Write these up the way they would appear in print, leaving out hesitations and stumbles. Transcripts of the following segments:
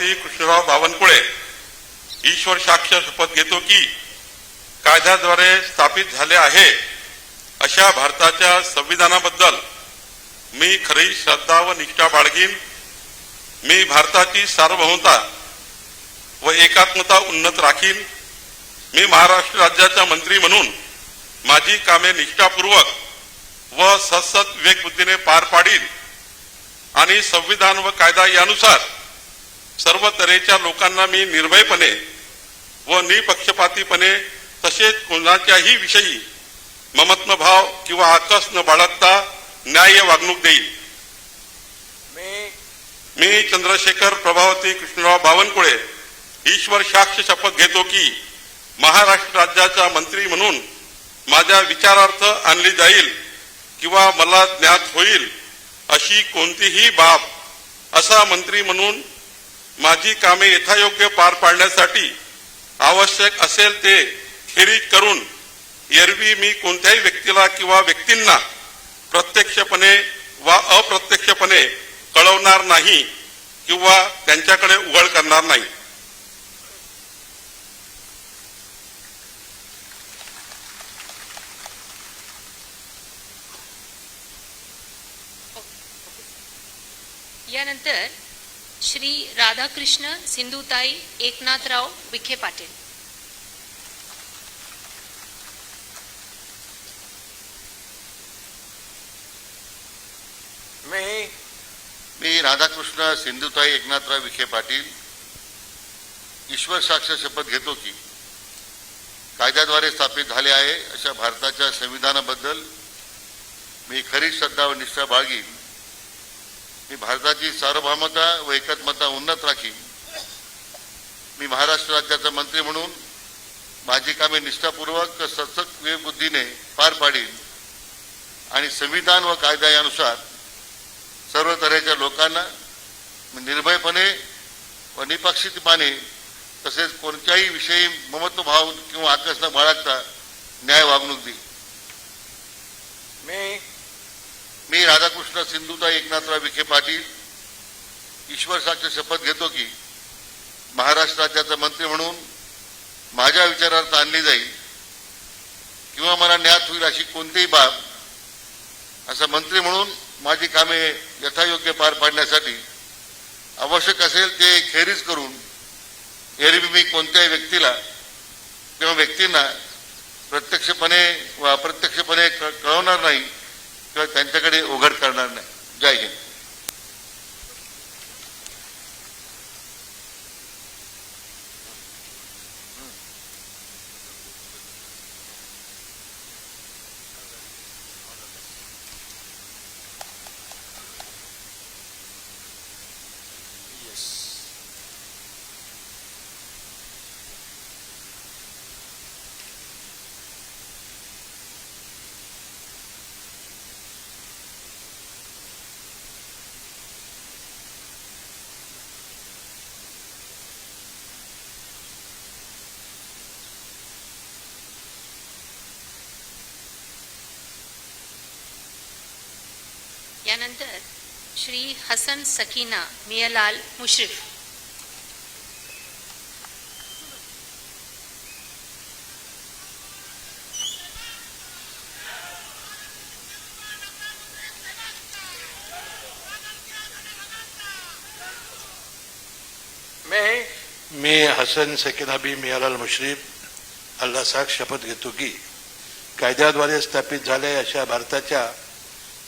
प्रभावती कृष्णराव बावनकुळे ईश्वर साक्ष शपथ घेतो की कायद्याद्वारे स्थापित झाले आहे अशा भारताच्या संविधानाबद्दल मी खरी श्रद्धा व निष्ठा बाळगीन. मी भारताची सार्वभौमता व एकात्मता उन्नत राखीन. मी महाराष्ट्र राज्याचा मंत्री म्हणून माझी कामे निष्ठापूर्वक व सतत विवेकबुद्धीने पार पाडीन आणि संविधान व कायदा यानुसार सर्व तऱ्हेच्या लोकांना मी निर्भयपणे व निपक्षपातीपणे तसेच कोणाच्याही विषयी ममत्वभाव किंवा आकस न बाळगता न्याय्य वागणूक देईल. मी चंद्रशेखर प्रभावती कृष्णराव बावनकुळे ईश्वर साक्ष शपथ घेतो की महाराष्ट्र राज्याचा मंत्री म्हणून माझ्या विचारार्थ आणली जाईल किंवा मला ज्ञात होईल अशी कोणतीही बाब असा मंत्री म्हणून माझी कामे यथायोग्य पार पाडण्यासाठी आवश्यक असेल ते खेरीज करून एरवी मी कोणत्याही व्यक्तीला किंवा व्यक्तींना प्रत्यक्षपणे वा अप्रत्यक्षपणे कळवणार नाही किंवा त्यांच्याकडे उघड करणार नाही. यानंतर श्री राधाकृष्ण सिंधुताई एकनाथराव विखे पाटील. मी राधाकृष्ण सिंधुताई एकनाथराव विखे पाटील ईश्वर साक्ष शपथ घेतो की कायद्याद्वारे स्थापित झाले आहे अशा भारताच्या संविधानाबद्दल मी खरी श्रद्धा व निष्ठा बाळगीन. मी भारताची सार्वभौमता व एकात्मता उन्नत राखीन. मी महाराष्ट्र राज्याचा मंत्री म्हणून माझी कामे निष्ठापूर्वक सतत विवेकबुद्धीने पार पाडीन आणि संविधान व कायदा यानुसार सर्व तऱ्हेच्या लोकांना निर्भयपणे व निपक्षपातीपणे तसेच कोणत्याही विषयी ममत्वभाव किंवा आकस न बाळगता न्याय वागणूक देईल. मी राधाकृष्ण सिंधुताई एकनाथराव विखे पाटील ईश्वर साक्ष शपथ घेतो की महाराष्ट्र राज्याचा मंत्री म्हणून माझ्या विचारार्थ आणली जाईल किंवा मला ज्ञात होईल अशी कोणतीही बाब असा मंत्री म्हणून माझी कामे यथायोग्य पार पाडण्यासाठी आवश्यक असेल ते खेरीज करून एरवी मी कोणत्याही व्यक्तीला किंवा व्यक्तींना प्रत्यक्षपणे व अप्रत्यक्षपणे कळवणार नाही किंवा त्यांच्याकडे उघड करणार नाही. जय हिंद. यानंतर श्री हसन सकीना मियालाल मुश्रीफ. मी हसन सकीना बी मियालाल मुश्रीफ अल्लाह साक्ष शपथ घेतो की कायद्याद्वारे स्थापित झाले अशा भारताच्या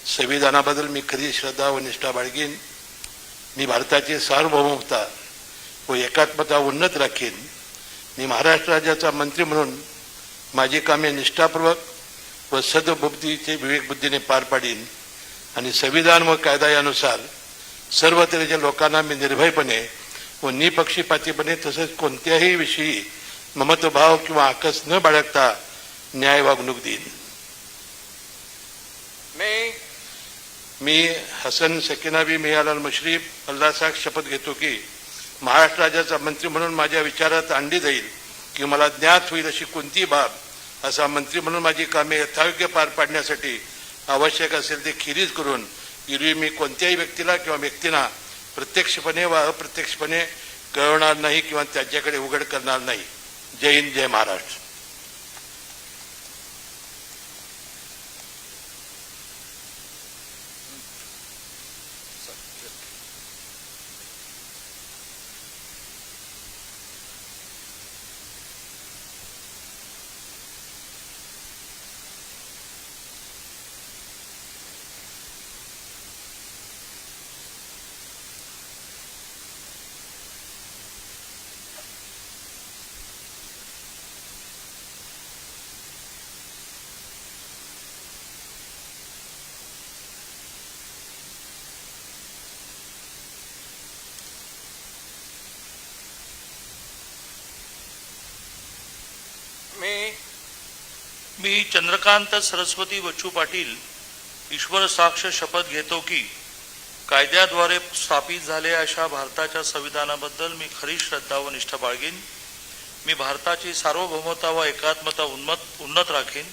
संविधानाबद्दल मी खरी श्रद्धा व निष्ठा बाळगीन. मी भारताची सार्वभौमता व एकात्मता उन्नत राखीन. मी महाराष्ट्र राज्याचा मंत्री म्हणून माझी कामे निष्ठापूर्वक व सद्बुद्धीचे विवेकबुद्धीने पार पाडीन आणि संविधान व कायदा यानुसार सर्व तऱ्हेच्या लोकांना मी निर्भयपणे व निपक्षपातीपणे तसेच कोणत्याही विषयी ममत्वभाव किंवा आकस न बाळगता न्याय वागणूक देईन. मी हसन सकीना बी मियालाल मुश्रीफ अल्लाह साक्ष शपथ घेतो की महाराष्ट्र राज्याचा मंत्री म्हणून माझ्या विचारात आणली जाईल की मला ज्ञात होईल अशी कोणतीही बाब असा मंत्री म्हणून माझी कामे यथायोग्य पार पाडण्यासाठी आवश्यक असेल ते खेरीज करून एरवी मी कोणत्याही व्यक्तीला किंवा व्यक्तींना प्रत्यक्षपणे व अप्रत्यक्षपणे कळवणार नाही किंवा त्यांच्याकडे उघड करणार नाही. जय हिंद, जय महाराष्ट्र. मी चंद्रकांत सरस्वती बच्चू पाटील ईश्वर साक्ष शपथ घेतो की कायद्याद्वारे स्थापित झालेल्या अशा भारताच्या संविधानाबद्दल मी खरी श्रद्धा व निष्ठा बाळगीन. मी भारताची सार्वभौमता व एकात्मता उन्नत राखीन.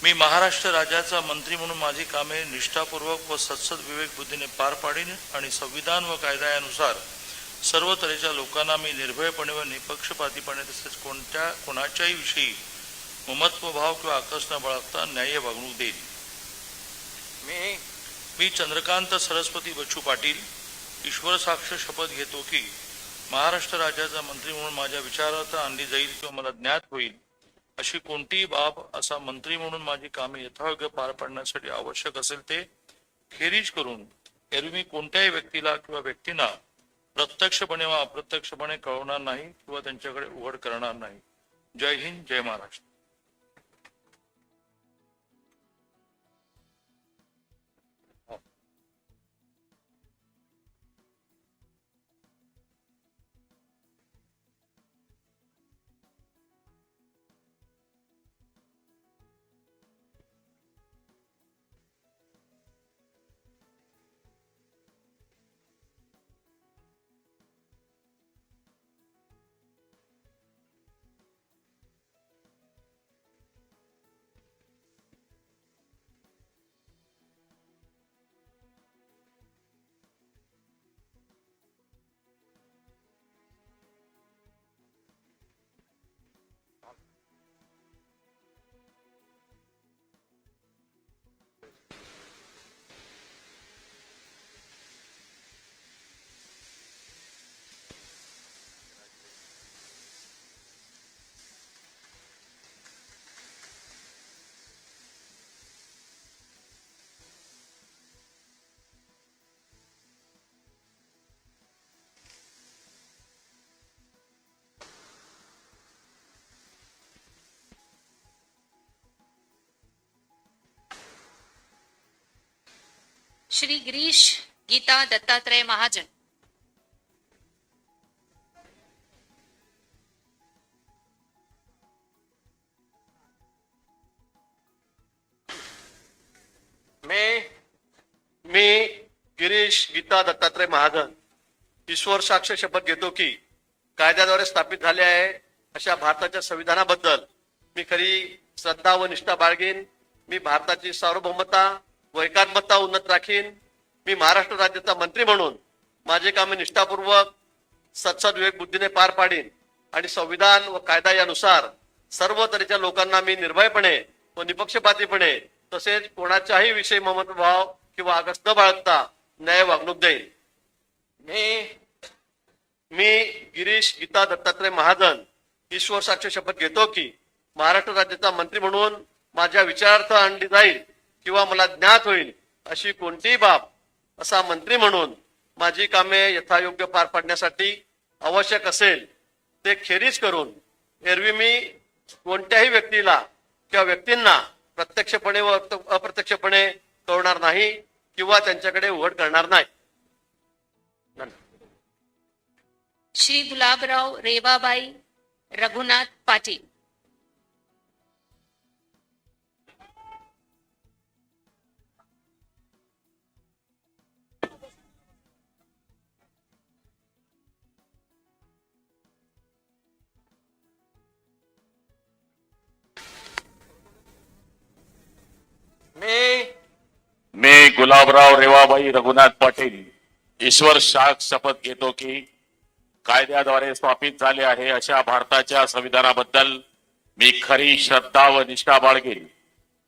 मी महाराष्ट्र राज्याचा मंत्री म्हणून माझी कामे निष्ठापूर्वक व सत्सद विवेक बुद्धीने पार पाडीन आणि संविधान व कायद्यानुसार सर्व तऱ्हेच्या लोकांना मी निर्भयपणे व निपक्षपातीपणे तसेच कोणाच्याही विषयी ममत्वभाव किंवा आकस न बाळगता न्याय्य वागणूक देईन. मी चंद्रकांत सरस्वती बच्चू पाटील ईश्वर साक्ष शपथ घेतो की महाराष्ट्र राज्याचा मंत्री म्हणून माझ्या विचारार्थ आणली जाईल किंवा मला ज्ञात होईल अशी कोणतीही बाब असा मंत्री म्हणून माझी कामे यथायोग्य पार पाडण्यासाठी आवश्यक असेल ते खेरीज करून एरवी मी कोणत्याही व्यक्तीला किंवा व्यक्तींना प्रत्यक्षपणे व अप्रत्यक्षपणे कळवणार नाही किंवा त्यांच्याकडे उघड करणार नाही. जय हिंद, जय महाराष्ट्र. श्री गिरीश गीता दत्तात्रय महाजन. मी गिरीश गीता दत्तात्रय महाजन ईश्वर साक्ष शपथ घेतो की कायद्याद्वारे स्थापित झाले आहे अशा भारताच्या संविधानाबद्दल मी खरी श्रद्धा व निष्ठा बाळगीन. मी भारताची सार्वभौमता व एकात्मता उन्नत राखीन. मी महाराष्ट्र राज्याचा मंत्री म्हणून माझे कामे निष्ठापूर्वक सत्सद विवेक बुद्धीने पार पाडीन आणि संविधान व कायदा यानुसार सर्व तऱ्हेच्या लोकांना मी निर्भयपणे व निपक्षपातीपणे तसेच कोणाच्याही विषयी ममत्वभाव किंवा आकस न बाळगता न्याय वागणूक देईन. मी गिरीश गीता दत्तात्रय महाजन ईश्वर साक्ष शपथ घेतो की महाराष्ट्र राज्याचा मंत्री म्हणून माझ्या विचारार्थ आणली जाईल किंवा मला ज्ञात होईल अशी कोणतीही बाब असा मंत्री म्हणून माझी कामे यथायोग्य पार पाडण्यासाठी आवश्यक असेल ते खेरीज करून एरवी मी कोणत्याही व्यक्तीला किंवा व्यक्तींना प्रत्यक्षपणे व अप्रत्यक्षपणे कळवणार नाही किंवा त्यांच्याकडे उघड करणार नाही. श्री गुलाबराव रेवाबाई रघुनाथ पाटील. मी गुलाबराव रेवाबाई रघुनाथ पाटील ईश्वर साक्ष शपथ घेतो की कायद्याद्वारे स्थापित झाले आहे अशा भारताच्या संविधानाबद्दल मी खरी श्रद्धा व निष्ठा बाळगेन.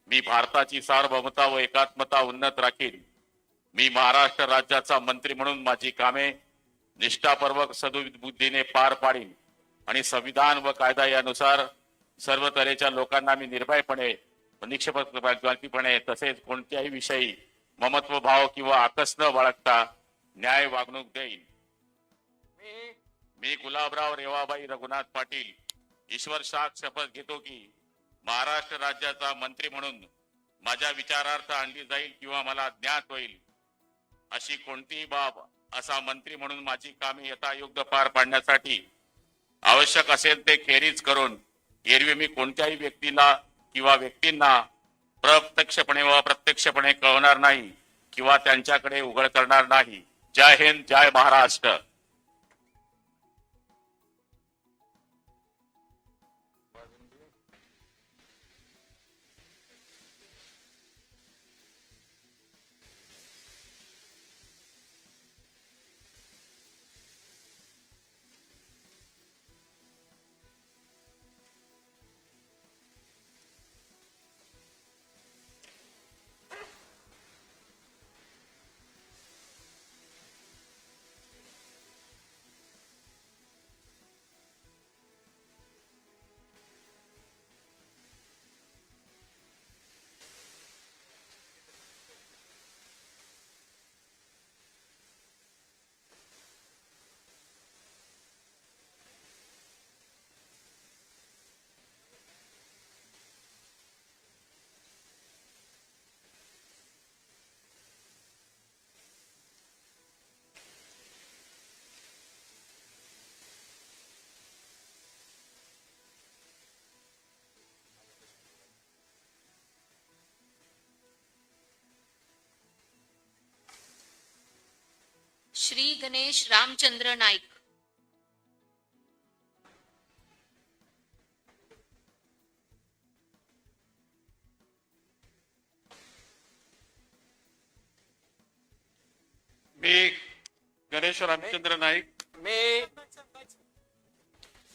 मी भारताची सार्वभौमता व एकात्मता उन्नत राखीन. मी महाराष्ट्र राज्याचा मंत्री म्हणून माझी कामे निष्ठापूर्वक सद्बुद्धीने पार पाडीन आणि संविधान व कायदा यानुसार सर्व तऱ्हेच्या लोकांना मी निर्भयपणे निष्पक्षपातीपणे तसेच कोणत्याही विषयी ममत्व भाव किंवा आकस न बाळगता न्याय वागणूक देईन. मी गुलाबराव रेवाबाई रघुनाथ पाटील ईश्वर साक्ष शपथ घेतो की महाराष्ट्र राज्याचा मंत्री म्हणून माझ्या विचारार्थ आणली जाईल किंवा मला ज्ञात होईल अशी कोणतीही बाब असा मंत्री म्हणून माझी कामे यथायोग्य पार पाडण्यासाठी आवश्यक असेल ते खेरीज करून एरवी मी कोणत्याही व्यक्तीला किंवा व्यक्तींना प्रत्यक्षपणे व अप्रत्यक्षपणे कळवणार नाही किंवा त्यांच्याकडे उघड करणार नाही. जय हिंद, जय महाराष्ट्र. श्री गणेश रामचंद्र नाईक.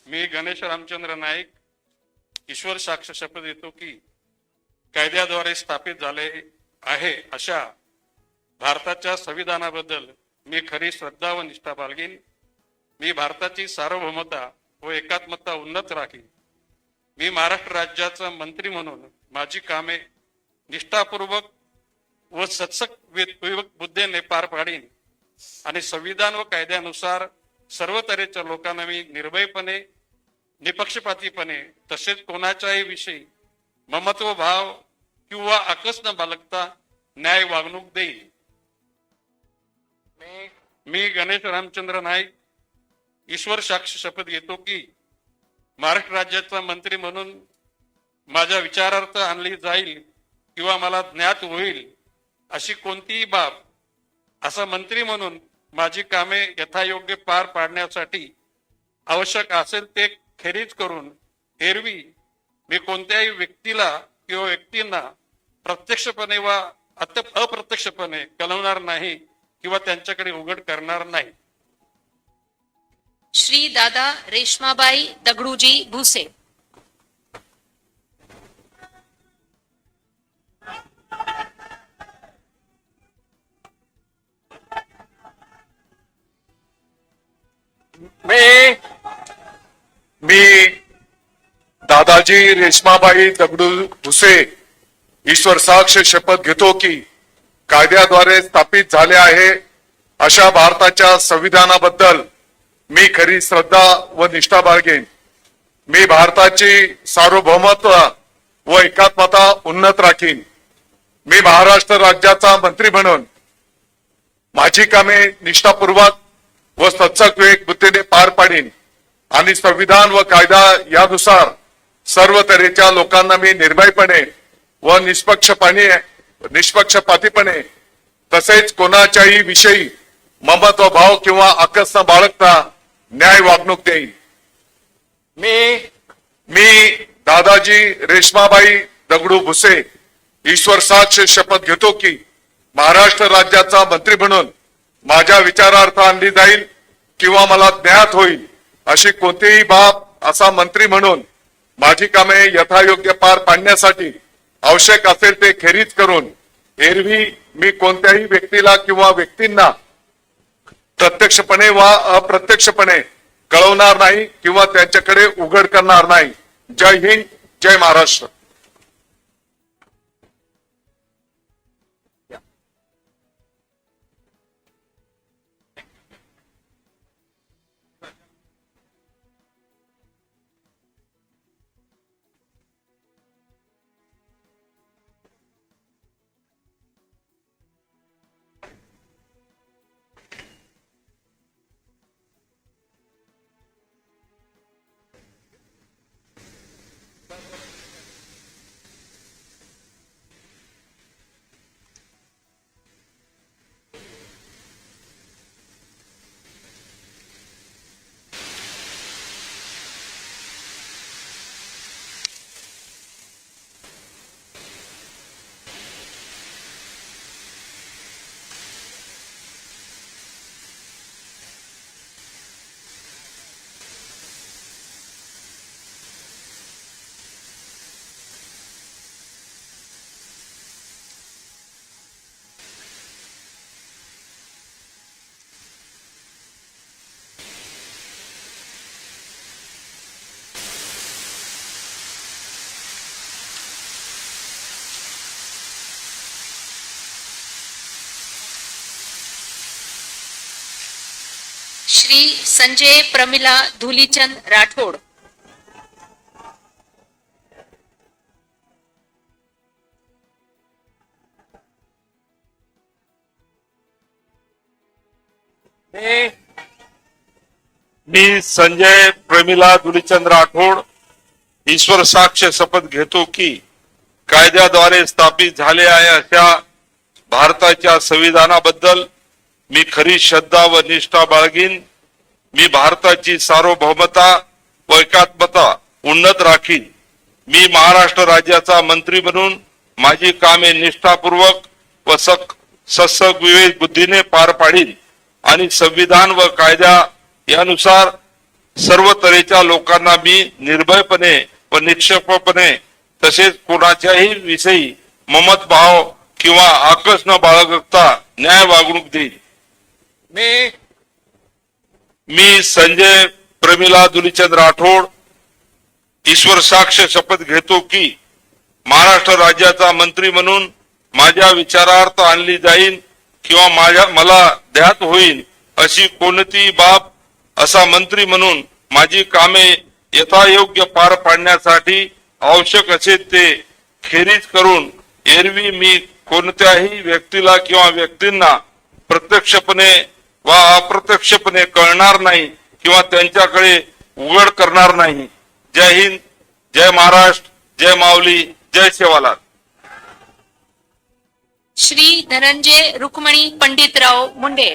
मी गणेश रामचंद्र नाईक ईश्वर साक्ष शपथ घेतो की कायद्याद्वारे स्थापित झाले आहे अशा भारताच्या संविधानाबद्दल मी खरी श्रद्धा व निष्ठा बाळगीन. मी भारताची सार्वभौमता व एकात्मता उन्नत राखीन. मी महाराष्ट्र राज्याचा मंत्री म्हणून माझी कामे निष्ठापूर्वक व सत्सक बुद्धीने पार पाडीन आणि संविधान व कायद्यानुसार सर्व तऱ्हेच्या लोकांना मी निर्भयपणे निपक्षपातीपणे तसेच कोणाच्याही विषयी ममत्व भाव किंवा आकस न बाळगता न्याय वागणूक देईल. मी गणेश रामचंद्र नाईक ईश्वर साक्ष शपथ घेतो की महाराष्ट्र राज्याचा मंत्री म्हणून माझ्या विचारार्थ आणली जाईल किंवा मला ज्ञात होईल अशी कोणतीही बाब असा मंत्री म्हणून माझी कामे यथायोग्य पार पाडण्यासाठी आवश्यक असेल ते खेरीज करून एरवी मी कोणत्याही व्यक्तीला किंवा व्यक्तींना प्रत्यक्षपणे वा अप्रत्यक्षपणे कळवणार नाही किंवा त्यांच्याकडे उघड करणार नाही. श्री दादा रेश्माबाई दगडूजी भुसे. मी दादाजी रेश्माबाई दगडू भुसे ईश्वर साक्ष शपथ घेतो की कायद्याद्वारे स्थापित झाले आहे अशा भारताच्या संविधानाबद्दल मी खरी श्रद्धा व निष्ठा बाळगेन. मी भारताची सार्वभौमत्व व एकात्मता उन्नत राखीन. मी महाराष्ट्र राज्याचा मंत्री म्हणून माझी कामे निष्ठापूर्वक व सत्सक बुद्धीने पार पाडीन आणि संविधान व कायदा यानुसार सर्व तऱ्हेच्या लोकांना मी निर्भयपणे व निष्पक्षपातीपणे तसेच कोणाच्याही विषयी ममत्व भाव किंवा आकस न बाळगता न्याय वागणूक देईल. मी दादाजी रेश्माबाई दगडू भुसे ईश्वर साक्ष शपथ घेतो की महाराष्ट्र राज्याचा मंत्री म्हणून माझ्या विचारार्थ आणली जाईल किंवा मला ज्ञात होईल अशी कोणतीही बाब असा मंत्री म्हणून माझी कामे यथायोग्य पार पाडण्यासाठी आवश्यक असेल ते खेरीज करून एरवी मी कोणत्याही व्यक्तीला किंवा व्यक्तींना प्रत्यक्षपणे वा अप्रत्यक्षपणे कळवणार नाही किंवा त्यांच्याकडे उघड करणार नाही. जय हिंद, जय महाराष्ट्र. श्री संजय प्रमिला धुलीचंद राठोड. मी संजय प्रमिला धुलीचंद राठोड ईश्वर साक्ष शपथ घेतो की कायद्याद्वारे स्थापित झाले आहे अशा भारताच्या संविधानाबद्दल मी खरी श्रद्धा व निष्ठा बाळगीन. मी भारताची सार्वभौमता व एकात्मता उन्नत राखीन. मी महाराष्ट्र राज्याचा मंत्री म्हणून माझी कामे निष्ठापूर्वक व सत्सग विवेक बुद्धीने पार पाडीन आणि संविधान व कायदा यानुसार सर्व तऱ्हेच्या लोकांना मी निर्भयपणे व निष्पक्षपणे तसेच कोणाच्याही विषयी ममत भाव किंवा आकस न बाळगता न्याय वागणूक देईन. मी संजय प्रमिला धुलीचंद राठोड ईश्वर साक्ष शपथ घेतो की महाराष्ट्र राज्याचा मंत्री म्हणून माझ्या विचारार्थ आणली जाईल किंवा मला ज्ञात होईल अशी कोणतीही बाब असा मंत्री म्हणून माझी कामे यथायोग्य पार पाडण्यासाठी आवश्यक असेल ते खेरीज करून एरवी मी कोणत्याही व्यक्तीला किंवा व्यक्तींना प्रत्यक्षपणे वा अप्रत्यक्षपणे कळणार नाही किंवा त्यांच्याकडे उघड करणार नाही. जय हिंद, जय महाराष्ट्र, जय माऊली, जय सेवालाल. श्री धनंजय रुक्मणी पंडितराव मुंडे.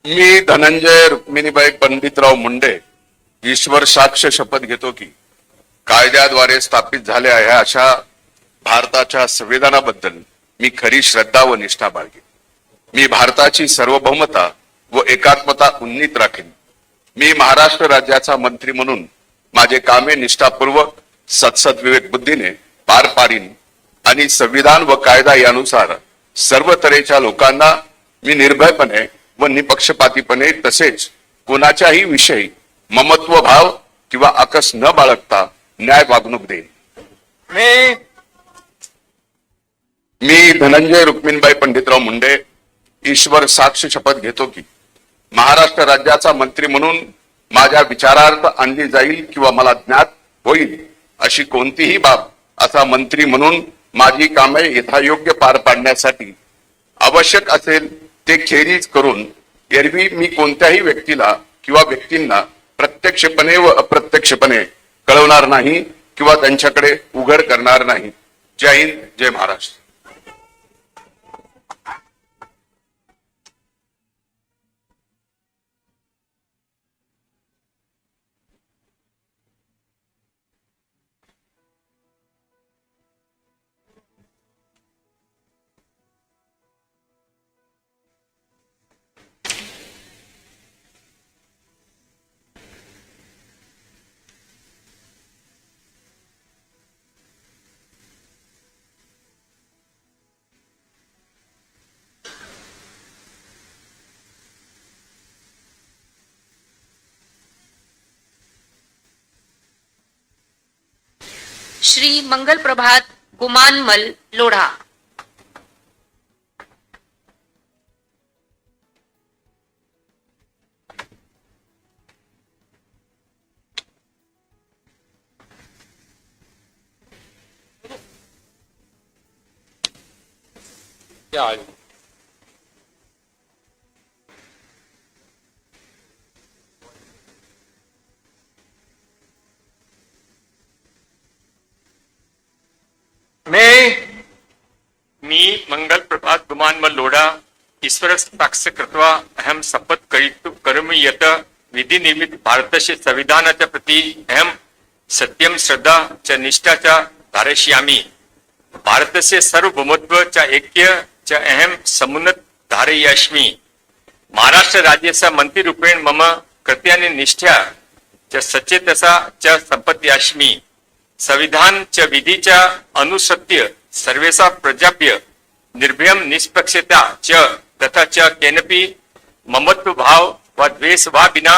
मी धनंजय रुक्मिणीबाई पंडितराव मुंडे ईश्वर साक्ष शपथ घेतो की कायद्याद्वारे स्थापित झाले आहे अशा भारताच्या संविधानाबद्दल मी खरी श्रद्धा व निष्ठा बाळगेन. मी भारताची सार्वभौमता व एकात्मता उन्नीत राखेन. मी महाराष्ट्र राज्याचा मंत्री म्हणून माझे कामे निष्ठापूर्वक सत्सद बुद्धीने पार पाडीन आणि संविधान व कायदा यानुसार सर्व तऱ्हेच्या लोकांना मी निर्भयपणे व निपक्षपातीपणे तसेच कोणाच्याही विषयी ममत्व भाव किंवा आकस न बाळगता न्याय वागणूक देईन. मी धनंजय रुक्मिणीबाई पंडितराव मुंडे ईश्वर साक्ष शपथ घेतो की महाराष्ट्र राज्याचा मंत्री म्हणून माझ्या विचारार्थ आणली जाईल किंवा मला ज्ञात होईल अशी कोणतीही बाब असा मंत्री म्हणून माझी कामे यथायोग्य पार पाडण्यासाठी आवश्यक असेल ते खेरीज करून एरवी मी कोणत्याही व्यक्तीला किंवा व्यक्तींना प्रत्यक्षपणे व अप्रत्यक्षपणे कळवणार नाही किंवा त्यांच्याकडे उघड करणार नाही. जय हिंद, जय महाराष्ट्र. श्री मंगल प्रभात गुमानमल लोढ़ा। मी मंगल प्रभात गुमानमल लोढ़ा ईश्वर साक्ष कृत्वा अहम शपथ करोमि यत विधि निर्मित भारतस्य संविधानाच्या प्रति अहम सत्यम श्रद्धा च निष्ठा च धारयिष्यामि। भारतस्य सार्वभौमत्व च ऐक्य च अहम समुन्नत धारयिष्यामि। महाराष्ट्र राज्यस्य मंत्रीरूपेण मम कृत्यानि निष्ठा च सचेतसा च संपत्यास्मि। संविधान च विधि च अनुसृत्य सर्वेषां प्रजाभ्य निर्भयं निष्पक्षता च तथा च केनपि ममत्व भाव व द्वेष वा विना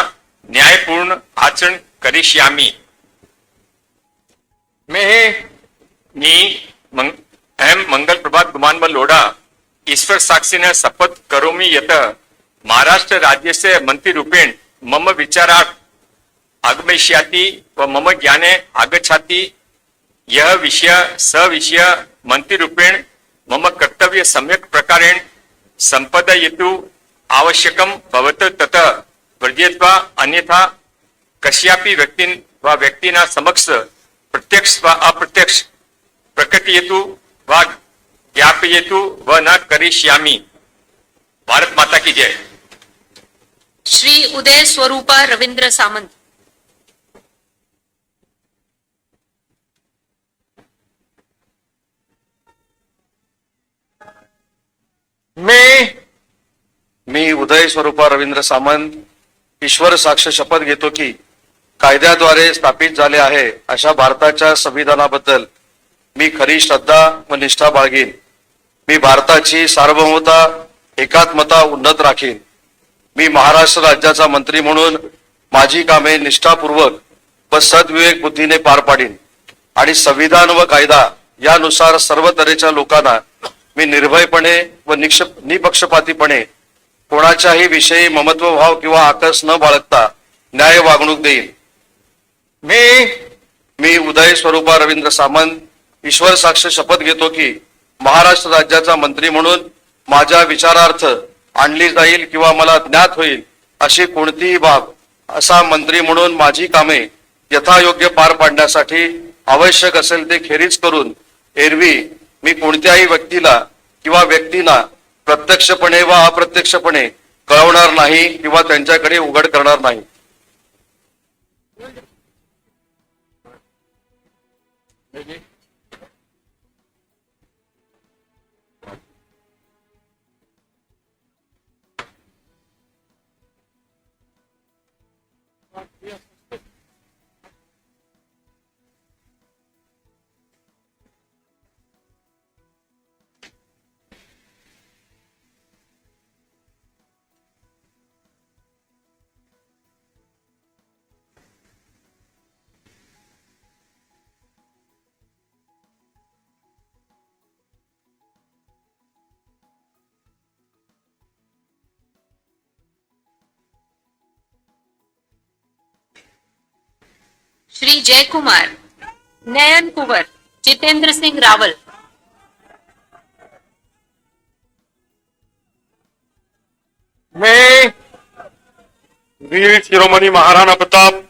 न्यायपूर्ण आचरण करिष्यामि। अहम मंगल प्रभात गुमानमल लोढ़ा ईश्वर साक्षिण शपथ करोमि यत महाराष्ट्र राज्यस्य मंत्रीरूपेण मम विचारार्थ आगमिष्याति व मम ज्ञाने आगच्छाति यह विषय स विषय मंत्रीरूपेण मम कर्तव्य सम्यक् प्रकारेण संपादयितुं आवश्यकं भवत तत वर्जयित्वा अन्यथा कस्यापि व्यक्तिन वा व्यक्तिना समक्ष प्रत्यक्ष वा अप्रत्यक्ष प्रकटयतु वा ज्ञापयतु व न करिष्यामि। भारत माता की जय। श्री उदय स्वरूपा रविंद्र सामंत। मी उदय स्वरूपा रवींद्र सामंत ईश्वर साक्ष शपथ घेतो की कायद्याद्वारे स्थापित झाले आहे अशा भारताच्या संविधानाबद्दल मी खरी श्रद्धा व निष्ठा बाळगीन। मी भारताची सार्वभौमता एकात्मता उन्नत राखीन। मी महाराष्ट्र राज्याचा मंत्री म्हणून माझी कामे निष्ठापूर्वक व सद्विवेक बुद्धीने पार पाडीन आणि संविधान व कायदा यानुसार सर्व तऱ्हेच्या लोकांना मी निर्भयपणे व निपक्षपातीपणे कोणाच्याही विषयी ममत्वभाव किंवा आकस न बाळगता न्याय वागणूक देईन। मी उदय स्वरूपा रवींद्र सामंत ईश्वर साक्ष शपथ घेतो की महाराष्ट्र राज्याचा मंत्री म्हणून माझ्या विचारार्थ आणली जाईल किंवा मला ज्ञात होईल अशी कोणतीही बाब असा मंत्री म्हणून माझी कामे यथायोग्य पार पाडण्यासाठी आवश्यक असेल ते खेरीज करून एरवी मी कोणत्याही व्यक्तीला किंवा व्यक्तींना प्रत्यक्षपणे व अप्रत्यक्षपणे कळवणार नाही किंवा त्यांच्याकडे उघड करणार नाही। श्री जयकुमार नयन कुंवर जितेंद्र सिंह रावल। मैं वीर शिरोमणी महाराणा प्रताप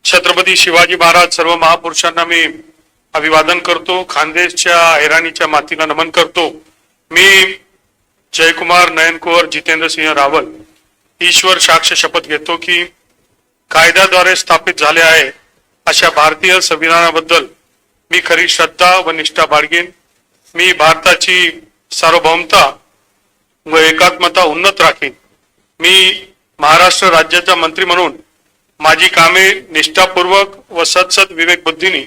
छत्रपती शिवाजी महाराज सर्व महापुरुषांना मी अभिवादन करतो। खानदेशच्या ऐराणीच्या मातीला नमन करतो। मी जयकुमार नयन कुंवर जितेंद्र सिंह रावल ईश्वर साक्ष शपथ घेतो की कायद्याद्वारे स्थापित झाले आहे अशा भारतीय संविधानाबद्दल मी खरी श्रद्धा व निष्ठा बाळगीन। मी भारताची सार्वभौमता व एकात्मता उन्नत राखीन। मी महाराष्ट्र राज्याचा मंत्री म्हणून माझी कामे निष्ठापूर्वक व सदसद विवेक बुद्धीने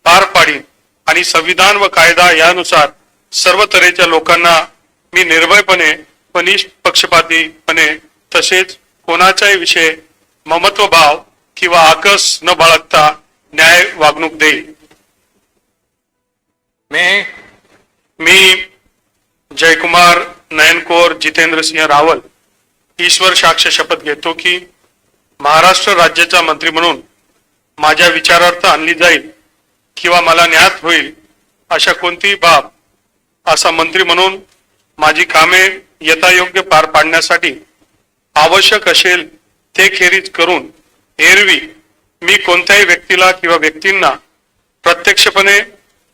पार पाडीन आणि संविधान व कायदा यानुसार सर्व तऱ्हेच्या लोकांना मी निर्भयपणे व निष्पक्षपातीपणे तसेच कोणाच्याही विषयी ममत्वभाव किंवा आकस न बाळगता न्याय वागणूक देईल। मी जयकुमार नयनकोर जितेंद्र सिंह रावल ईश्वर साक्ष शपथ घेतो की महाराष्ट्र राज्याचा मंत्री म्हणून माझ्या विचारार्थ आणली जाईल किंवा मला ज्ञात होईल अशा कोणतीही बाब असा मंत्री म्हणून माझी कामे यथायोग्य पार पाडण्यासाठी आवश्यक असेल ते खेरीज करून एरवी मी कोणत्याही व्यक्तीला किंवा व्यक्तींना प्रत्यक्षपणे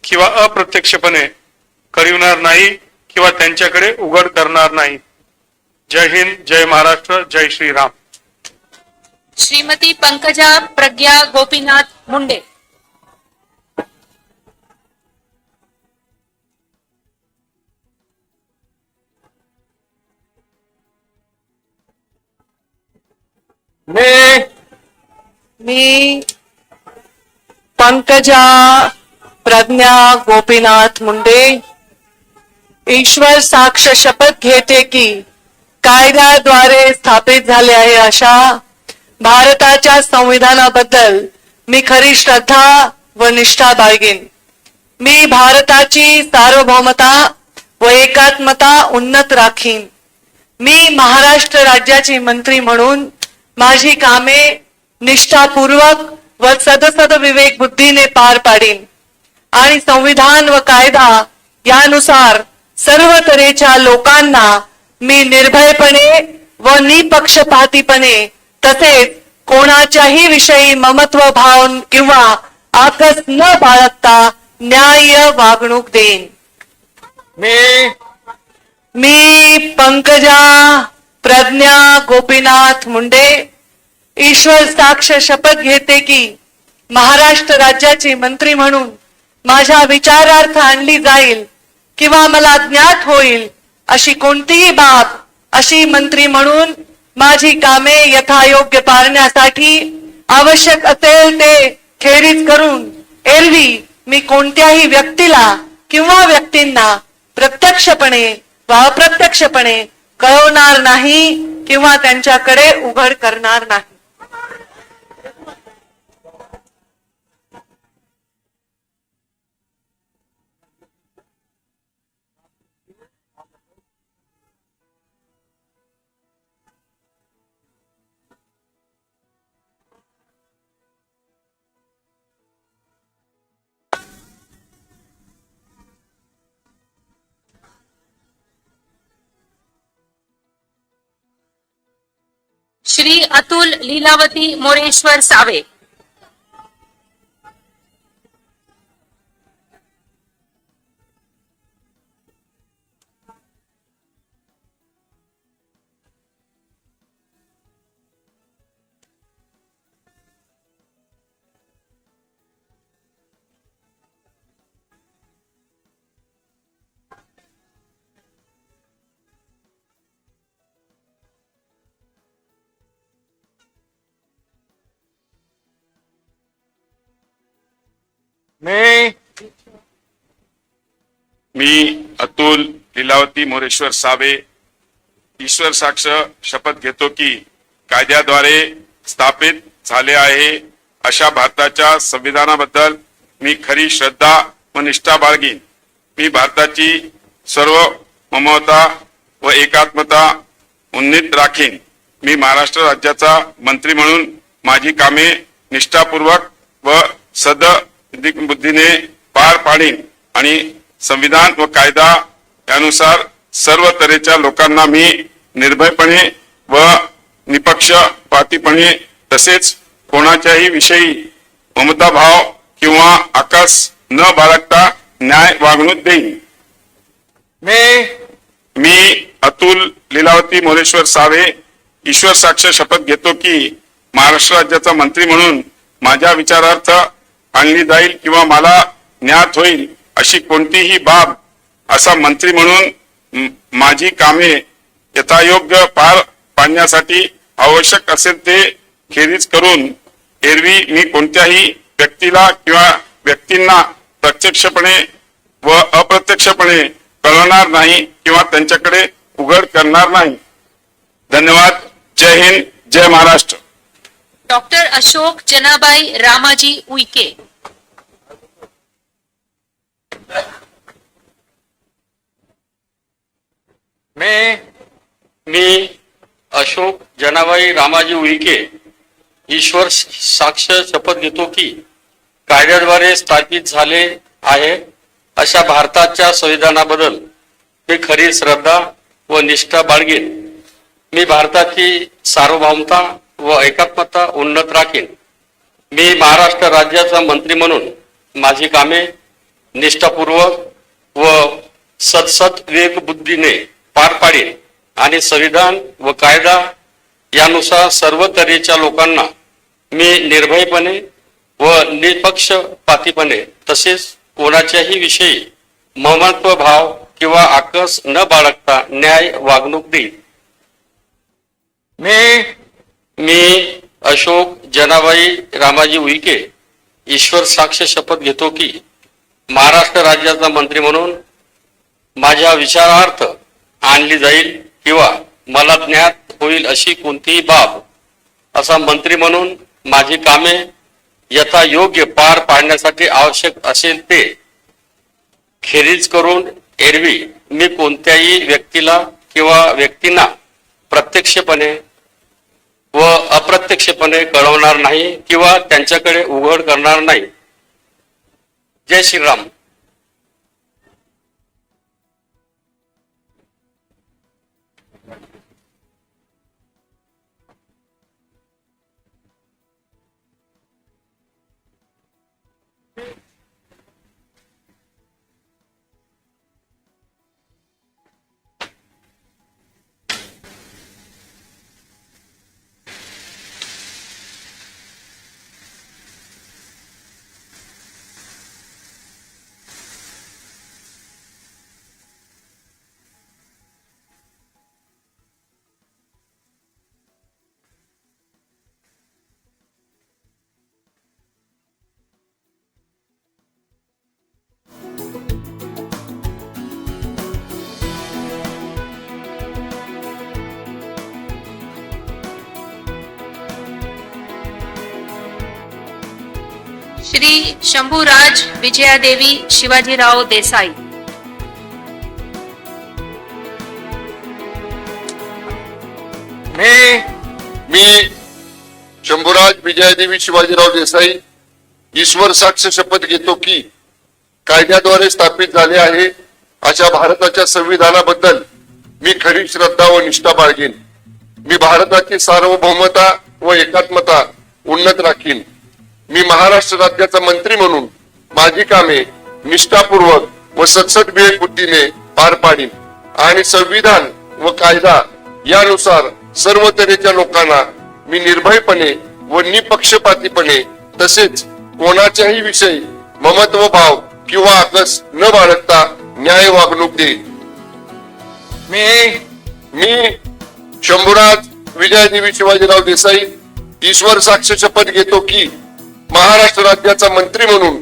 किंवा अप्रत्यक्षपणे कळविणार नाही किंवा त्यांच्याकडे उघड करणार नाही. जय हिंद, जय महाराष्ट्र, जय श्रीराम. श्रीमती पंकजा प्रज्ञा गोपीनाथ मुंडे. मी पंकजा प्रज्ञा गोपीनाथ मुंडे ईश्वर साक्ष शपथ घेते की कायद्याद्वारे स्थापित झाले आहे अशा भारताच्या संविधानाबद्दल मी खरी श्रद्धा व निष्ठा बाळगेन. मी भारताची सार्वभौमता व एकात्मता उन्नत राखीन. मी महाराष्ट्र राज्याची मंत्री म्हणून माझी कामे निष्ठापूर्वक व सदसद विवेक बुद्धीने पार पाडीन आणि संविधान व कायदा यानुसार सर्व तऱ्हेच्या लोकांना मी निर्भयपणे व निपक्षपातीपणे तसेच कोणाच्याही विषयी ममत्व भाव किंवा आकस न बाळगता न्याय्य वागणूक देईन. मी पंकजा प्रज्ञा गोपीनाथ मुंडे ईश्वर साक्ष शपथ घेते की महाराष्ट्र राज्याची मंत्री म्हणून माझ्या विचारार्थ आणली जाईल किंवा मला ज्ञात होईल अशी कोणतीही बाब अशी मंत्री म्हणून माझी कामे यथायोग्य पाळण्यासाठी आवश्यक असेल ते खेरीज करून एरवी मी कोणत्याही व्यक्तीला किंवा व्यक्तींना प्रत्यक्षपणे व अप्रत्यक्षपणे कळवणार नाही किंवा त्यांच्याकडे उघड करणार नाही. श्री अतुल लीलावती मोरेश्वर सावे. मी अतुल लीलावती मोरेश्वर सावे ईश्वर साक्ष शपथ घेतो की कायद्याद्वारे स्थापित झाले आहे अशा भारताच्या संविधानाबद्दल मी खरी श्रद्धा व निष्ठा बाळगीन. मी भारताची सर्व ममता व एकात्मता उन्नीत राखीन. मी महाराष्ट्र राज्याचा मंत्री म्हणून माझी कामे निष्ठापूर्वक व सद बुद्धीने पार पाडीन आणि संविधान व कायदा यानुसार सर्व तऱ्हेच्या लोकांना मी निर्भयपणे व निपक्षपातीपणे तसेच कोणाच्याही विषयी ममताभाव किंवा आकस न बाळगता न्याय वागणूक देईन. मी अतुल लीलावती मोरेश्वर सावे ईश्वर साक्ष शपथ घेतो की महाराष्ट्र राज्याचा मंत्री म्हणून माझ्या विचारार्थ आणली जाईल किंवा मला ज्ञात होईल अशी कोणतीही बाब असा मंत्री म्हणून माझी कामे यथायोग्य पार पाडण्यासाठी आवश्यक असेल ते खेरीज करून एरवी मी कोणत्याही व्यक्तीला किंवा व्यक्तींना प्रत्यक्षपणे व अप्रत्यक्षपणे कळवणार नाही किंवा त्यांच्याकडे उघड करणार नाही. धन्यवाद. जय हिंद, जय महाराष्ट्र. डॉक्टर अशोक जनाबाई रामाजी उईके. मी अशोक जनाबाई रामाजी उईके ईश्वर साक्ष शपथ घेतो की कायद्याद्वारे स्थापित झाले आहे अशा भारताच्या संविधानाबद्दल मी खरी श्रद्धा व निष्ठा बाळगेन. मी भारताची सार्वभौमता व एकात्मता उन्नत राखीन. मी महाराष्ट्र राज्याचा मंत्री म्हणून माझी कामे निष्ठापूर्वक व सदसद विवेक बुद्धीने पार पाडेन आणि संविधान व कायदा यानुसार सर्व तऱ्हेच्या लोकांना मी निर्भयपणे व निपक्षपातीपणे तसेच कोणाच्याही विषयी ममत्व भाव किंवा आकस न बाळगता न्याय वागणूक देईन. मी अशोक जनाबाई रामाजी उईके ईश्वर साक्ष शपथ घेतो की महाराष्ट्र राज्याचा मंत्री म्हणून माझ्या विचारार्थ आणली जाईल किंवा मला ज्ञात होईल अशी कोणतीही बाब असा मंत्री म्हणून माझी कामे यथायोग्य पार पाडण्यासाठी आवश्यक असेल ते खेरीज करून एरवी मी कोणत्याही व्यक्तीला किंवा व्यक्तींना प्रत्यक्षपणे व अप्रत्यक्षपणे कळवणार नाही किंवा त्यांच्याकडे उघड करणार नाही. जय श्रीराम. श्री शंभूराज विजयादेवी शिवाजीराव देसाई. मी शंभूराज विजयादेवी शिवाजीराव देसाई ईश्वर साक्ष शपथ घेतो की कायद्याद्वारे स्थापित झाले आहे अशा भारताच्या संविधानाबद्दल मी खरी श्रद्धा व निष्ठा बाळगेन. मी भारताची सार्वभौमता व एकात्मता उन्नत राखीन. मी महाराष्ट्र राज्याचा मंत्री म्हणून माझी कामे निष्ठापूर्वक व सदसद विवेक बुद्धीने पार पाडीन आणि संविधान व कायदा यानुसार सर्व तऱ्हेच्या लोकांना मी निर्भयपणे व निपक्षपातीपणे तसेच कोणाच्याही विषयी ममत्व भाव किंवा आकस न बाळगता न्याय वागणूक देईन. मी शंभूराज विजयादेवी शिवाजीराव देसाई ईश्वर साक्ष शपथ घेतो की महाराष्ट्र राज्याचा मंत्री म्हणून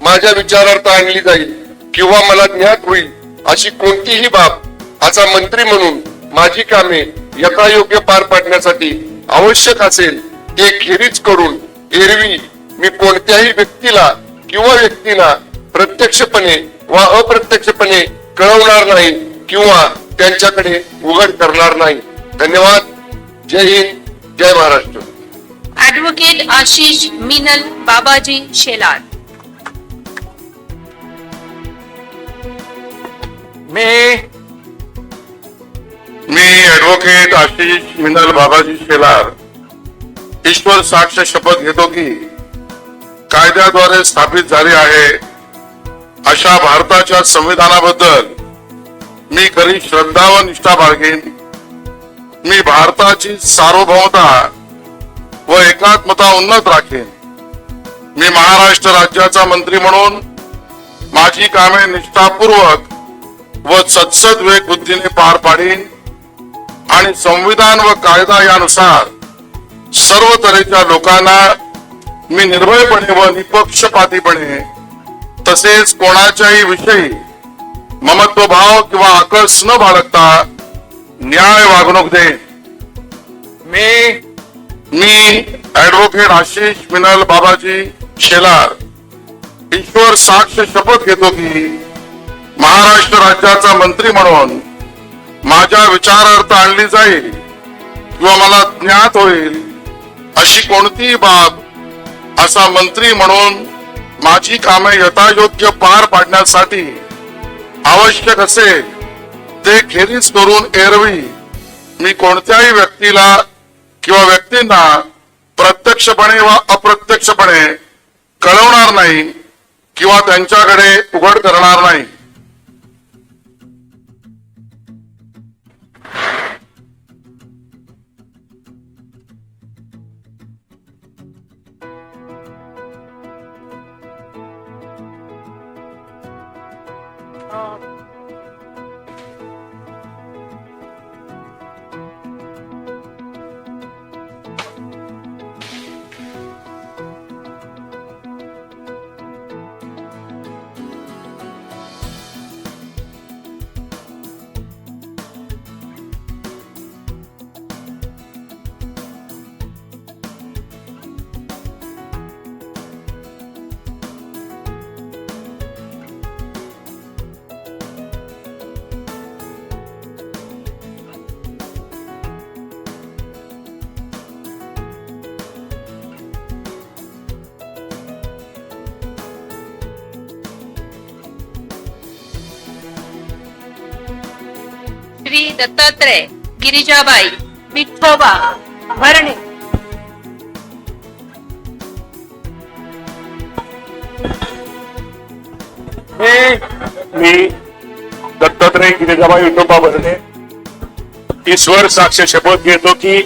माझ्या विचारार्थ आणली जाईल किंवा मला ज्ञात होईल अशी कोणतीही बाब असा मंत्री म्हणून माझी कामे यथायोग्य पार पाडण्यासाठी आवश्यक असेल ते खेरीज करून एरवी मी कोणत्याही व्यक्तीला किंवा व्यक्तींना प्रत्यक्षपणे व अप्रत्यक्षपणे कळवणार नाही किंवा त्यांच्याकडे उघड करणार नाही. धन्यवाद. जय हिंद. जय महाराष्ट्र. ॲडव्होकेट आशिष मीनल बाबाजी शेलार. मी ॲडव्होकेट आशिष मिनल बाबाजी शेलार ईश्वर साक्ष शपथ घेतो की कायद्याद्वारे स्थापित झाले आहे अशा भारताच्या संविधानाबद्दल मी खरी श्रद्धा व निष्ठा बाळगेन. मी भारताची सार्वभौमता व एकात्मता उन्नत राखेन. मी महाराष्ट्र राज्याचा मंत्री म्हणून माझी कामे निष्ठापूर्वक व सदसद विवेक बुद्धीने पार पाडीन आणि संविधान व कायदा यानुसार सर्व तऱ्हेच्या लोकांना मी निर्भयपणे व निपक्षपातीपणे तसेच कोणाच्याही विषयी ममत्व भाव किंवा आकस न बाळगता न्याय वागणूक देईन. मी ॲडव्होकेट आशिष मिनल बाबाजी शेलार ईश्वर साक्ष शपथ घेतो की महाराष्ट्र राज्याचा मंत्री म्हणून माझ्या विचारार्थ आणली जाईल किंवा मला ज्ञात होईल अशी कोणतीही बाब असा मंत्री म्हणून माझी कामे यथायोग्य पार पाडण्यासाठी आवश्यक असेल ते खेरीज करून एरवी मी कोणत्याही व्यक्तीला किंवा व्यक्तींना प्रत्यक्षपणे व अप्रत्यक्षपणे कळवणार नाही किंवा त्यांच्याकडे उघड करणार नाही. श्री दत्तात्रय गिरिजाबाई विठोबा भरणे. मी दत्तात्रय गिरिजाबाई विठोबा भरणे ईश्वर साक्ष शपथ घेतो की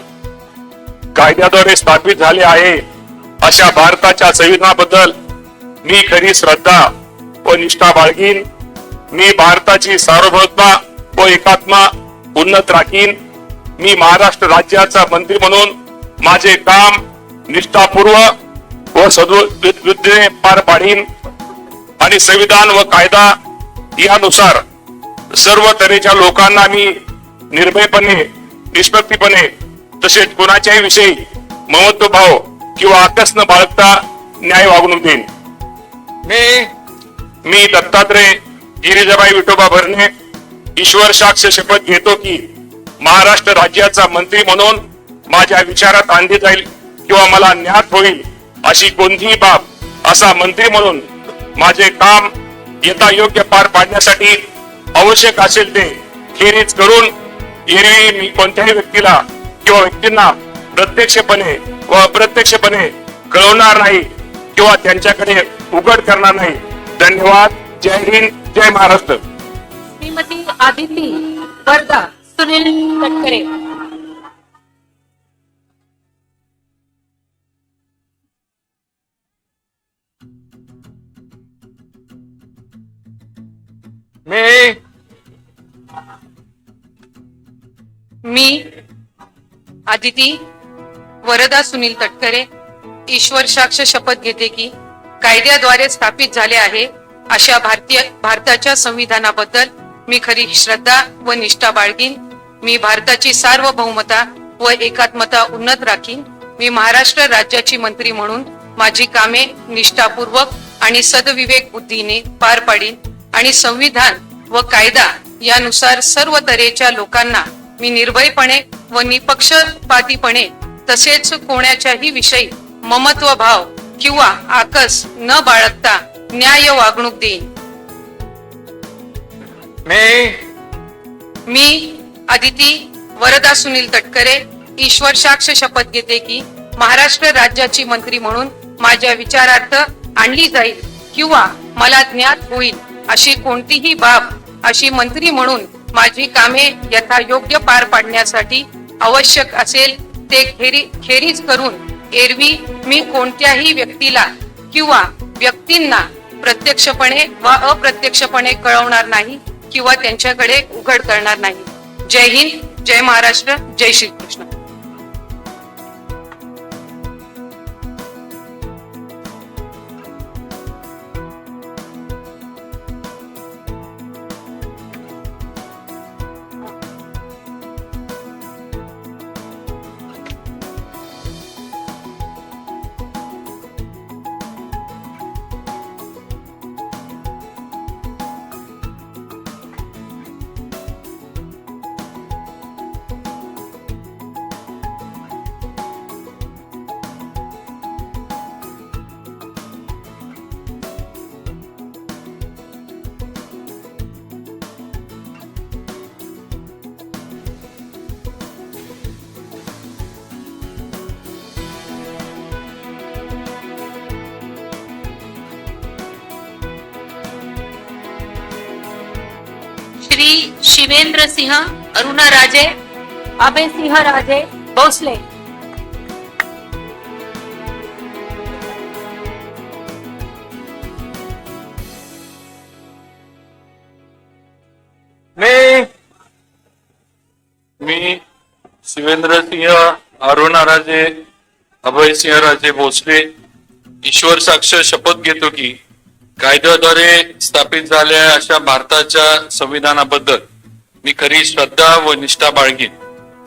कायद्याद्वारे स्थापित झाले आहे अशा भारताच्या संविधानाबद्दल मी खरी श्रद्धा व निष्ठा बाळगीन. मी भारताची सार्वभौमता व एकात्मा उन्नत राखीन. मी महाराष्ट्र राज्याचा मंत्री म्हणून माझे काम निष्ठापूर्वक व सद्बुद्धीने पार पाडीन आणि संविधान व कायदा यानुसार सर्व तऱ्हेच्या लोकांना मी निर्भयपणे निष्पक्षपणे तसेच कोणाच्याही विषयी ममत्वभाव किंवा आकस न बाळगता न्याय वागणूक देईन. मी दत्तात्रय गिरिजाबाई विठोबा भरणे ईश्वर साक्ष शपथ घेतो की महाराष्ट्र राज्याचा मंत्री म्हणून माझ्या विचारात आणली जाईल किंवा मला ज्ञात होईल अशी कोणतीही बाब असा मंत्री म्हणून माझे काम यथायोग्य पार पाडण्यासाठी आवश्यक असेल ते खेरीज करून एरवी मी कोणत्याही व्यक्तीला किंवा व्यक्तींना प्रत्यक्षपणे व अप्रत्यक्षपणे कळवणार नाही किंवा त्यांच्याकडे उघड करणार नाही. धन्यवाद. जय हिंद. जय महाराष्ट्र. श्रीमती आदिती वर्धा सुनील तटकरे. मी आदिती वरदा सुनील तटकरे ईश्वर साक्ष शपथ घेते की कायद्याद्वारे स्थापित झाले आहे अशा भारताच्या संविधानाबद्दल मी खरी श्रद्धा व निष्ठा बाळगीन. मी भारताची सार्वभौमता व एकात्मता उन्नत राखीन. मी महाराष्ट्र राज्याची मंत्री म्हणून माझी कामे निष्ठापूर्वक आणि सदविवेक बुद्धीने पार पाडीन आणि संविधान व कायदा यानुसार सर्व तऱ्हेच्या लोकांना मी निर्भयपणे व निपक्षपातीपणे तसेच कोणाच्याही विषयी ममत्व भाव किंवा आकस न बाळगता न्याय वागणूक देईन. मी आदिती वरदा सुनील तटकरे ईश्वर साक्ष शपथ घेते की महाराष्ट्र राज्याची मंत्री म्हणून माझ्या विचारार्थ आणली जाईल किंवा मला ज्ञात होईल अशी कोणतीही बाब अशी मंत्री म्हणून माझी कामे यथायोग्य पार पाडण्यासाठी आवश्यक असेल ते खेरीज करून एरवी मी कोणत्याही व्यक्तीला किंवा व्यक्तींना प्रत्यक्षपणे व अप्रत्यक्षपणे कळवणार नाही किंवा त्यांच्याकडे उघड करणार नाही. जय हिंद. जय महाराष्ट्र. जय श्रीकृष्ण. श्री शिवेंद्र सिंह अरुणा राजे अभय सिंह राजे भोसले। मी शिवेंद्र सिंह अरुणा राजे अभय सिंह राजे भोसले ईश्वर साक्ष शपथ घेतो की कायद्याद्वारे स्थापित झालेल्या अशा भारताच्या संविधानाबद्दल मी खरी श्रद्धा व निष्ठा बाळगीन।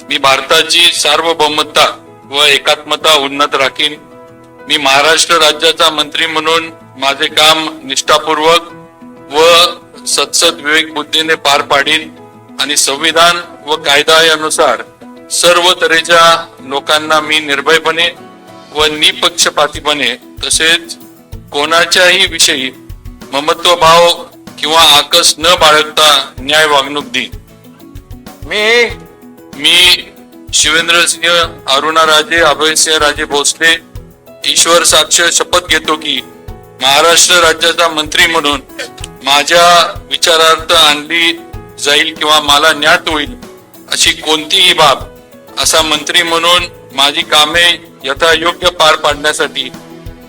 मी भारताची सार्वभौमता व एकात्मता उन्नत राखीन। मी महाराष्ट्र राज्याचा मंत्री म्हणून माझे काम निष्ठापूर्वक व सत्सद विवेक बुद्धीने पार पाडीन आणि संविधान व कायदा यानुसार सर्व तऱ्हेच्या लोकांना मी निर्भयपणे व निपक्षपातीपणे तसेच कोणाच्याही विषयी ममत्वभाव किंवा आकस न बाळगता न्याय वागणूक देईन। मी शिवेंद्र सिंह अरुणा राजे अभय सिंह राजे भोसले ईश्वर साक्ष शपथ घेतो की महाराष्ट्र राज्याचा मंत्री म्हणून माझ्या विचारार्थ आणली जाईल किंवा मला ज्ञात होईल अशी कोणतीही बाब असा मंत्री म्हणून माझी कामे यथायोग्य पार पाडण्यासाठी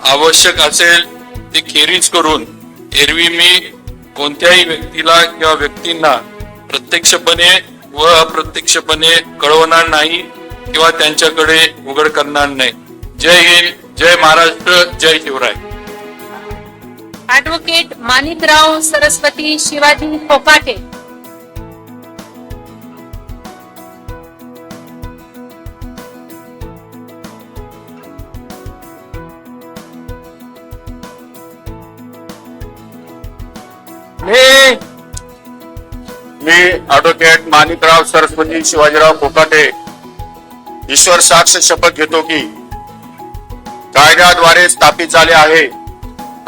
आवश्यक असेल ते खेरीज करून एरवी मी कोणत्याही व्यक्तीला किंवा व्यक्तींना प्रत्यक्षपणे व अप्रत्यक्षपणे कळवणार नाही किंवा त्यांच्याकडे उघड करणार नाही। जय हिंद, जय महाराष्ट्र, जय शिवराय। ऍडव्होकेट माणिकराव सरस्वती शिवाजी कोकाटे। मी ऍडव्होकेट माणिकराव सरस्वती शिवाजीराव कोकाटे ईश्वर साक्ष शपथ घेतो की कायद्याद्वारे स्थापित झाले आहे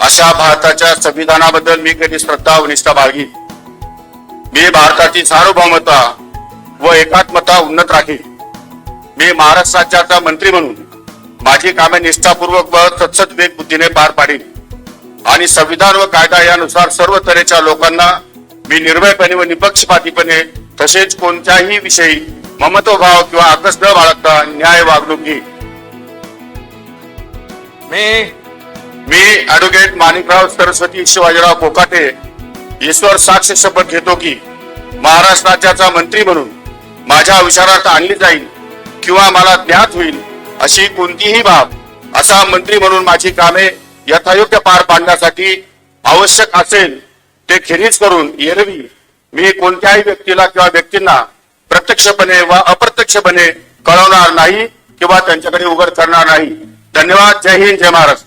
अशा भारताच्या संविधानाबद्दल मी कधी श्रद्धा व निष्ठा बाळगीन। मी भारताची सार्वभौमता व एकात्मता उन्नत राखीन। मी महाराष्ट्र राज्याचा मंत्री म्हणून माझी कामे निष्ठापूर्वक व सत्सद विवेक बुद्धीने पार पाडीन आणि संविधान व कायदा यानुसार सर्व तऱ्हेच्या लोकांना मी निर्भयपणे व निपक्षपातीपणे तसेच कोणत्याही विषयी ममत्वभाव किंवा आकस न बाळगता न्याय वागणूक घेईन। मी ऍडव्होकेट माणिकराव सरस्वती शिवाजीराव कोकाटे ईश्वर साक्ष शपथ घेतो की महाराष्ट्र राज्याचा मंत्री म्हणून माझ्या विचारार्थ आणली जाईल किंवा मला ज्ञात होईल अशी कोणतीही बाब असा मंत्री म्हणून माझी कामे यथायोग्य पार पाडण्यासाठी आवश्यक असेल ते खेरीज करून एरवी मी कोणत्याही व्यक्तीला किंवा व्यक्तींना प्रत्यक्षपणे व अप्रत्यक्षपणे कळवणार नाही किंवा त्यांच्याकडे उघड करणार नाही। धन्यवाद। जय हिंद, जय महाराष्ट्र।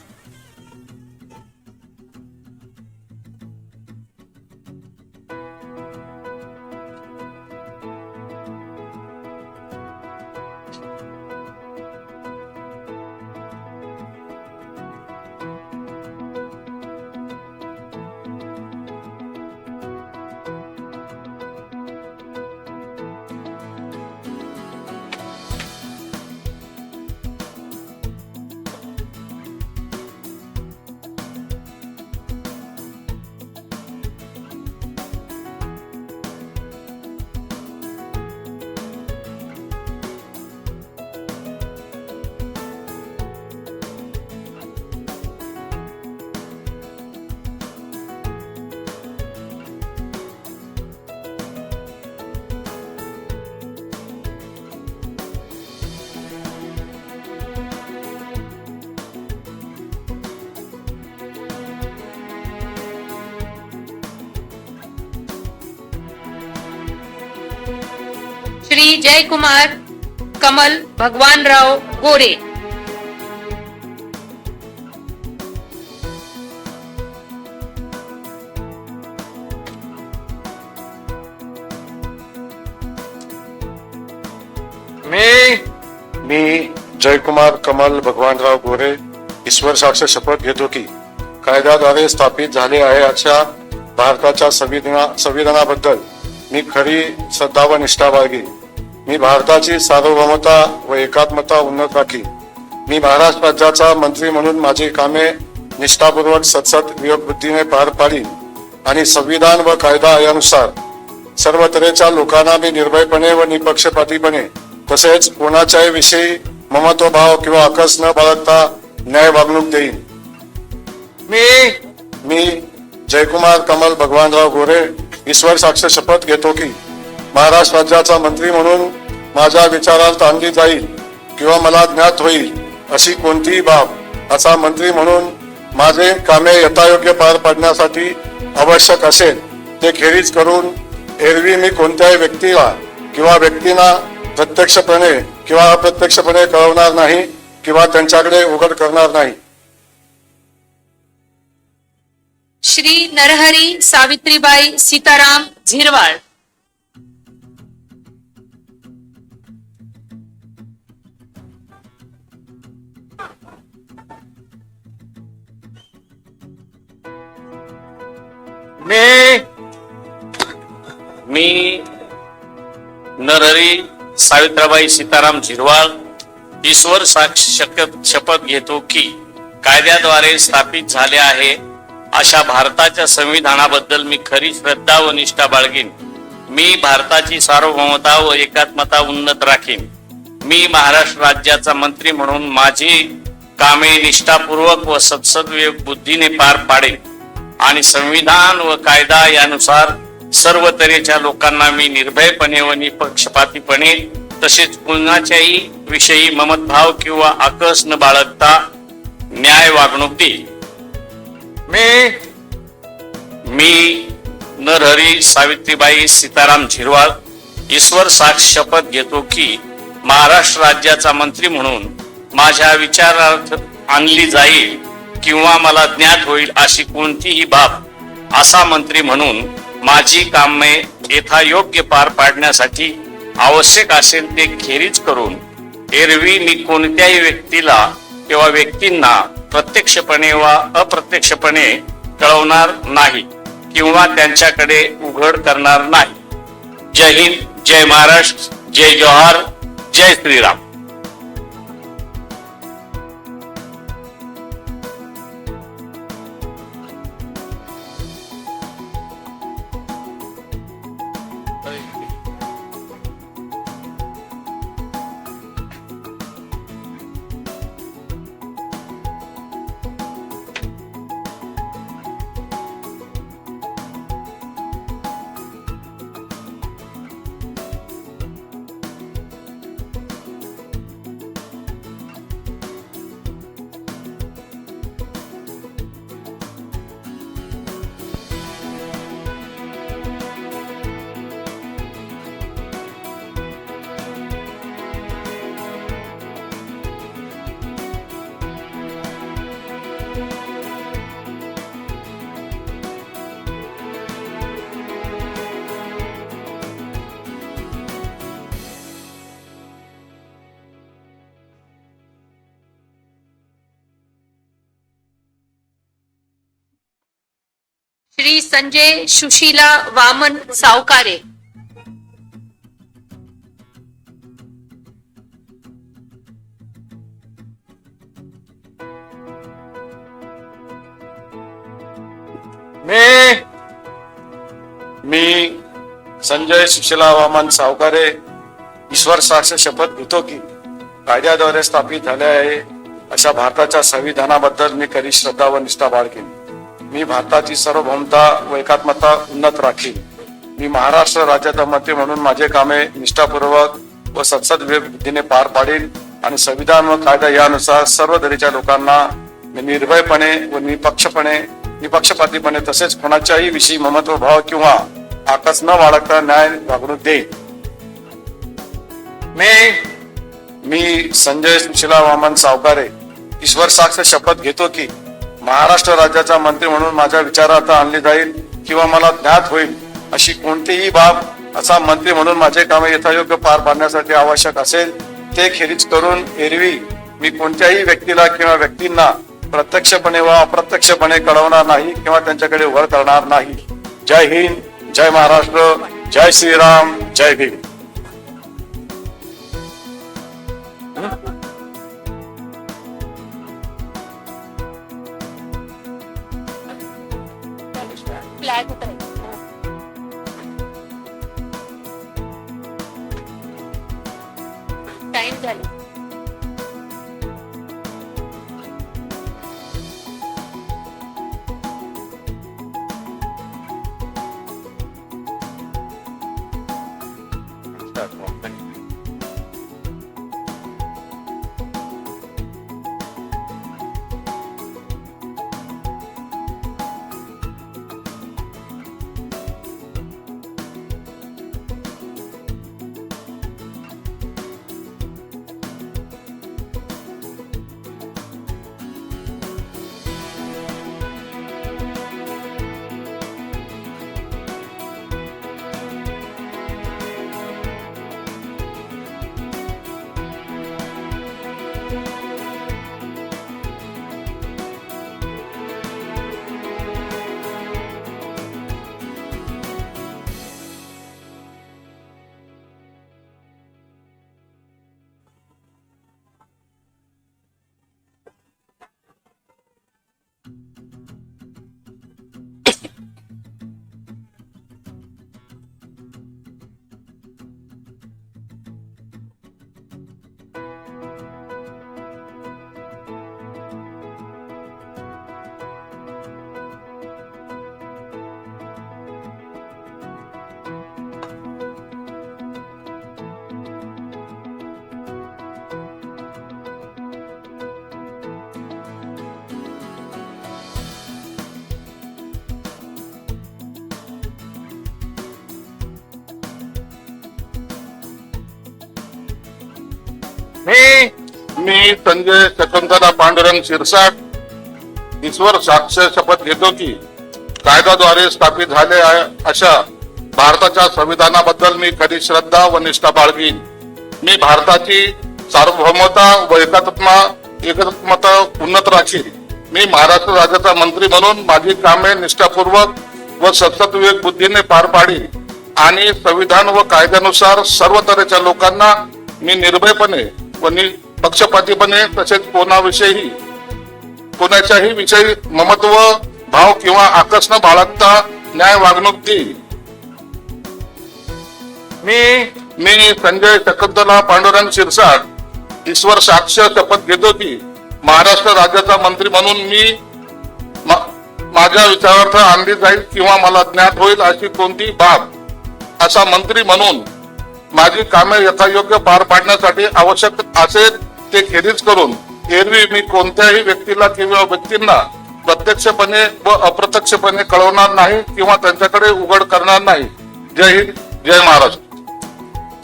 श्री जयकुमार कमल भगवानराव गोरे। मी जयकुमार कमल भगवानराव गोरे ईश्वर साक्ष शपथ घेतो की कायद्याद्वारे स्थापित झाले आहे अशा भारताच्या संविधानाबद्दल मी खरी श्रद्धा व निष्ठा बाळगीन। मी भारताची सार्वभौमता व एकात्मता उन्नत राखीन। मी महाराष्ट्र राज्याचा मंत्री म्हणून माझी कामे निष्ठापूर्वक सत्सद विवेक बुद्धीने पार पाडीन आणि संविधान व कायदा यानुसार सर्व तऱ्हेच्या लोकांना मी निर्भयपणे व निपक्षपातीपणे तसेच कोणाच्याही विषयी ममत्वभाव किंवा अकस न बाळगता न्याय वागणूक देईन. मी जयकुमार कमल भगवानराव गोरे ईश्वर साक्ष शपथ घेतो की महाराष्ट्र राज्याचा मंत्री म्हणून माझ्या विचारार्थ आणली जाईल किंवा मला ज्ञात होईल अशी कोणतीही बाब असा मंत्री म्हणून माझे कामे यथायोग्य पार पाडण्यासाठी आवश्यक असेल ते खेरीज करून एरवी मी कोणत्याही व्यक्तीला किंवा व्यक्तींना प्रत्यक्षपणे किंवा अप्रत्यक्षपणे कळवणार नाही किंवा त्यांच्याकडे उघड करणार नाही. श्री नरहरी सावित्रीबाई सीताराम झिरवाळ. मी नरहरी सावित्राबाई सीताराम झिरवाळ ईश्वर साक्ष शपथ घेतो की कायद्याद्वारे स्थापित झाले आहे अशा भारताच्या संविधानाबद्दल मी खरी श्रद्धा व निष्ठा बाळगीन. मी भारताची सार्वभौमता व एकात्मता उन्नत राखीन. मी महाराष्ट्र राज्याचा मंत्री म्हणून माझी कामे निष्ठापूर्वक व सत्सद्विवेक बुद्धीने पार पाडेन आणि संविधान व कायदा यानुसार सर्व तऱ्हेच्या लोकांना मी निर्भयपणे व निपक्षपातीपणे तसेच कुणाच्याही विषयी ममतभाव किंवा आकस न बाळगता न्याय वागणूक देईल. मी नरहरी सावित्रीबाई सीताराम झिरवाळ ईश्वर साक्ष शपथ घेतो की महाराष्ट्र राज्याचा मंत्री म्हणून माझ्या विचारार्थ आणली जाईल किंवा मला ज्ञात होईल अशी कोणतीही बाब असा मंत्री म्हणून माझी कामे यथायोग्य पार पाडण्यासाठी आवश्यक असेल ते खेरीज करून एरवी मी कोणत्याही व्यक्तीला किंवा व्यक्तींना प्रत्यक्षपणे वा अप्रत्यक्षपणे कळवणार नाही किंवा त्यांच्याकडे उघड करणार नाही. जय हिंद, जय महाराष्ट्र, जय जोहार, जय श्रीराम. श्री संजय सुशीला वामन सावकारे. मी संजय सुशीला वामन सावकारे ईश्वर साक्ष शपथ घेतो की कायद्याद्वारे स्थापित झाले आहे अशा भारताच्या संविधानाबद्दल मी खरी श्रद्धा व निष्ठा बाळगीन. मी भारताची सार्वभौमता व एकात्मता उन्नत राखीन. मी महाराष्ट्र राज्याचा मंत्री म्हणून माझे कामे निष्ठापूर्वक व सत्सद्विवेक बुद्धीने पार पाडीन आणि संविधान व कायदा यानुसार सर्व तऱ्हेच्या लोकांना मी निर्भयपणे व निपक्षपातीपणे तसेच कोणाच्याही विषयी ममत्व भाव किंवा आकस न बाळगता न्याय वागणूक देईन. मी संजय सुशीला वामन सावकारे ईश्वर साक्ष शपथ घेतो की महाराष्ट्र राज्याचा मंत्री म्हणून माझ्या विचारार्थ आणली जाईल किंवा मला ज्ञात होईल अशी कोणतीही बाब असा मंत्री म्हणून माझे कामे यथायोग्य पार पाडण्यासाठी आवश्यक असेल ते खेरीज करून एरवी मी कोणत्याही व्यक्तीला किंवा व्यक्तींना प्रत्यक्षपणे व अप्रत्यक्षपणे कळवणार नाही किंवा त्यांच्याकडे उघड करणार नाही. जय हिंद, जय महाराष्ट्र, जय श्रीराम, जय भीम. स्थापित झाले. मी संजय शकुंतला पांडुरंग शिरसाट ईश्वर साक्ष शपथ घेतो की कायद्याद्वारे स्थापित झाले आहे अशा भारताच्या संविधानाबद्दल मी खरी श्रद्धा व निष्ठा बाळगीन. मी भारताची सार्वभौमता व एकात्मता उन्नत राखीन. मी महाराष्ट्र राज्याचा मंत्री म्हणून माझी कामे निष्ठापूर्वक व सतत बुद्धीने पार पाडीन आणि संविधान व कायद्यानुसार सर्व तऱ्हेच्या लोकांना मी निर्भयपणे व पक्षपातीपणे तसेच कोणाच्याही विषयी ममत्व भाव किंवा आकस न बाळगता न्याय वागणूक देईल. मी संजय शकुंतला पांडुरंग शिरसाट ईश्वर साक्ष शपथ घेतो की महाराष्ट्र राज्याचा मंत्री म्हणून मी माझ्या विचारार्थ आणली जाईल किंवा मला ज्ञात होईल अशी कोणती बाब असा मंत्री म्हणून माझी कामे यथायोग्य पार पाडण्यासाठी आवश्यक असेल ते खेरीज करून एरवी मी कोणत्याही व्यक्तीला किंवा व्यक्तींना प्रत्यक्षपणे व अप्रत्यक्षपणे कळवणार नाही किंवा त्यांच्याकडे उघड करणार नाही. जय हिंद, जय महाराष्ट्र.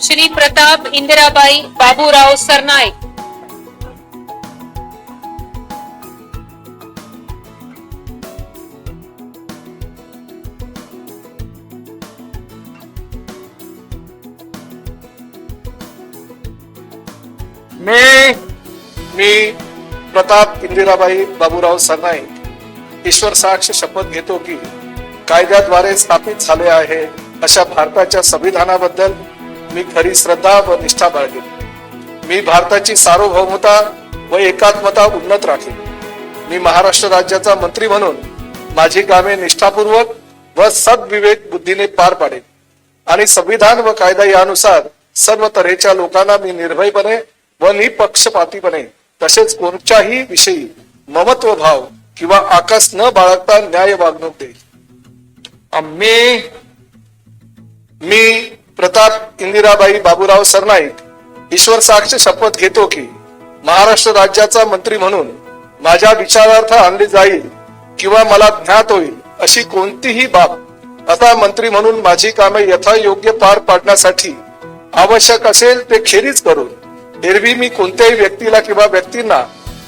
श्री प्रताप इंदिराबाई बाबूराव सरनाईक. मी प्रताप इंदिराबाई बाबूराव सरनाईक ईश्वर साक्ष शपथ घेतो की कायद्याद्वारे स्थापित झाले आहे अशा भारताच्या संविधानाबद्दल मी खरी श्रद्धा व निष्ठा बाळगेन. मी भारताची सार्वभौमता व एकात्मता उन्नत राखीन. मी महाराष्ट्र राज्याचा मंत्री म्हणून माझी कामे निष्ठापूर्वक व सद्विवेक बुद्धीने पार पाडेन आणि संविधान व कायदा यानुसार सर्व तऱ्हेच्या लोकांना मी निर्भयपणे व निपक्षपातीपणे तसेच कोणत्याही विषयी ममत्व भाव किंवा आकस न बाळगता न्याय वागणूक देईल. मी प्रताप इंदिराबाई बाबूराव सरनाईक ईश्वर साक्ष शपथ घेतो की महाराष्ट्र राज्याचा मंत्री म्हणून माझ्या विचारार्थ आणली जाईल किंवा मला ज्ञात होईल अशी कोणतीही बाब असा मंत्री म्हणून माझी कामे यथायोग्य पार पाडण्यासाठी आवश्यक असेल ते खेरीज करून एरवी मी कोणत्याही व्यक्तीला किंवा व्यक्तींना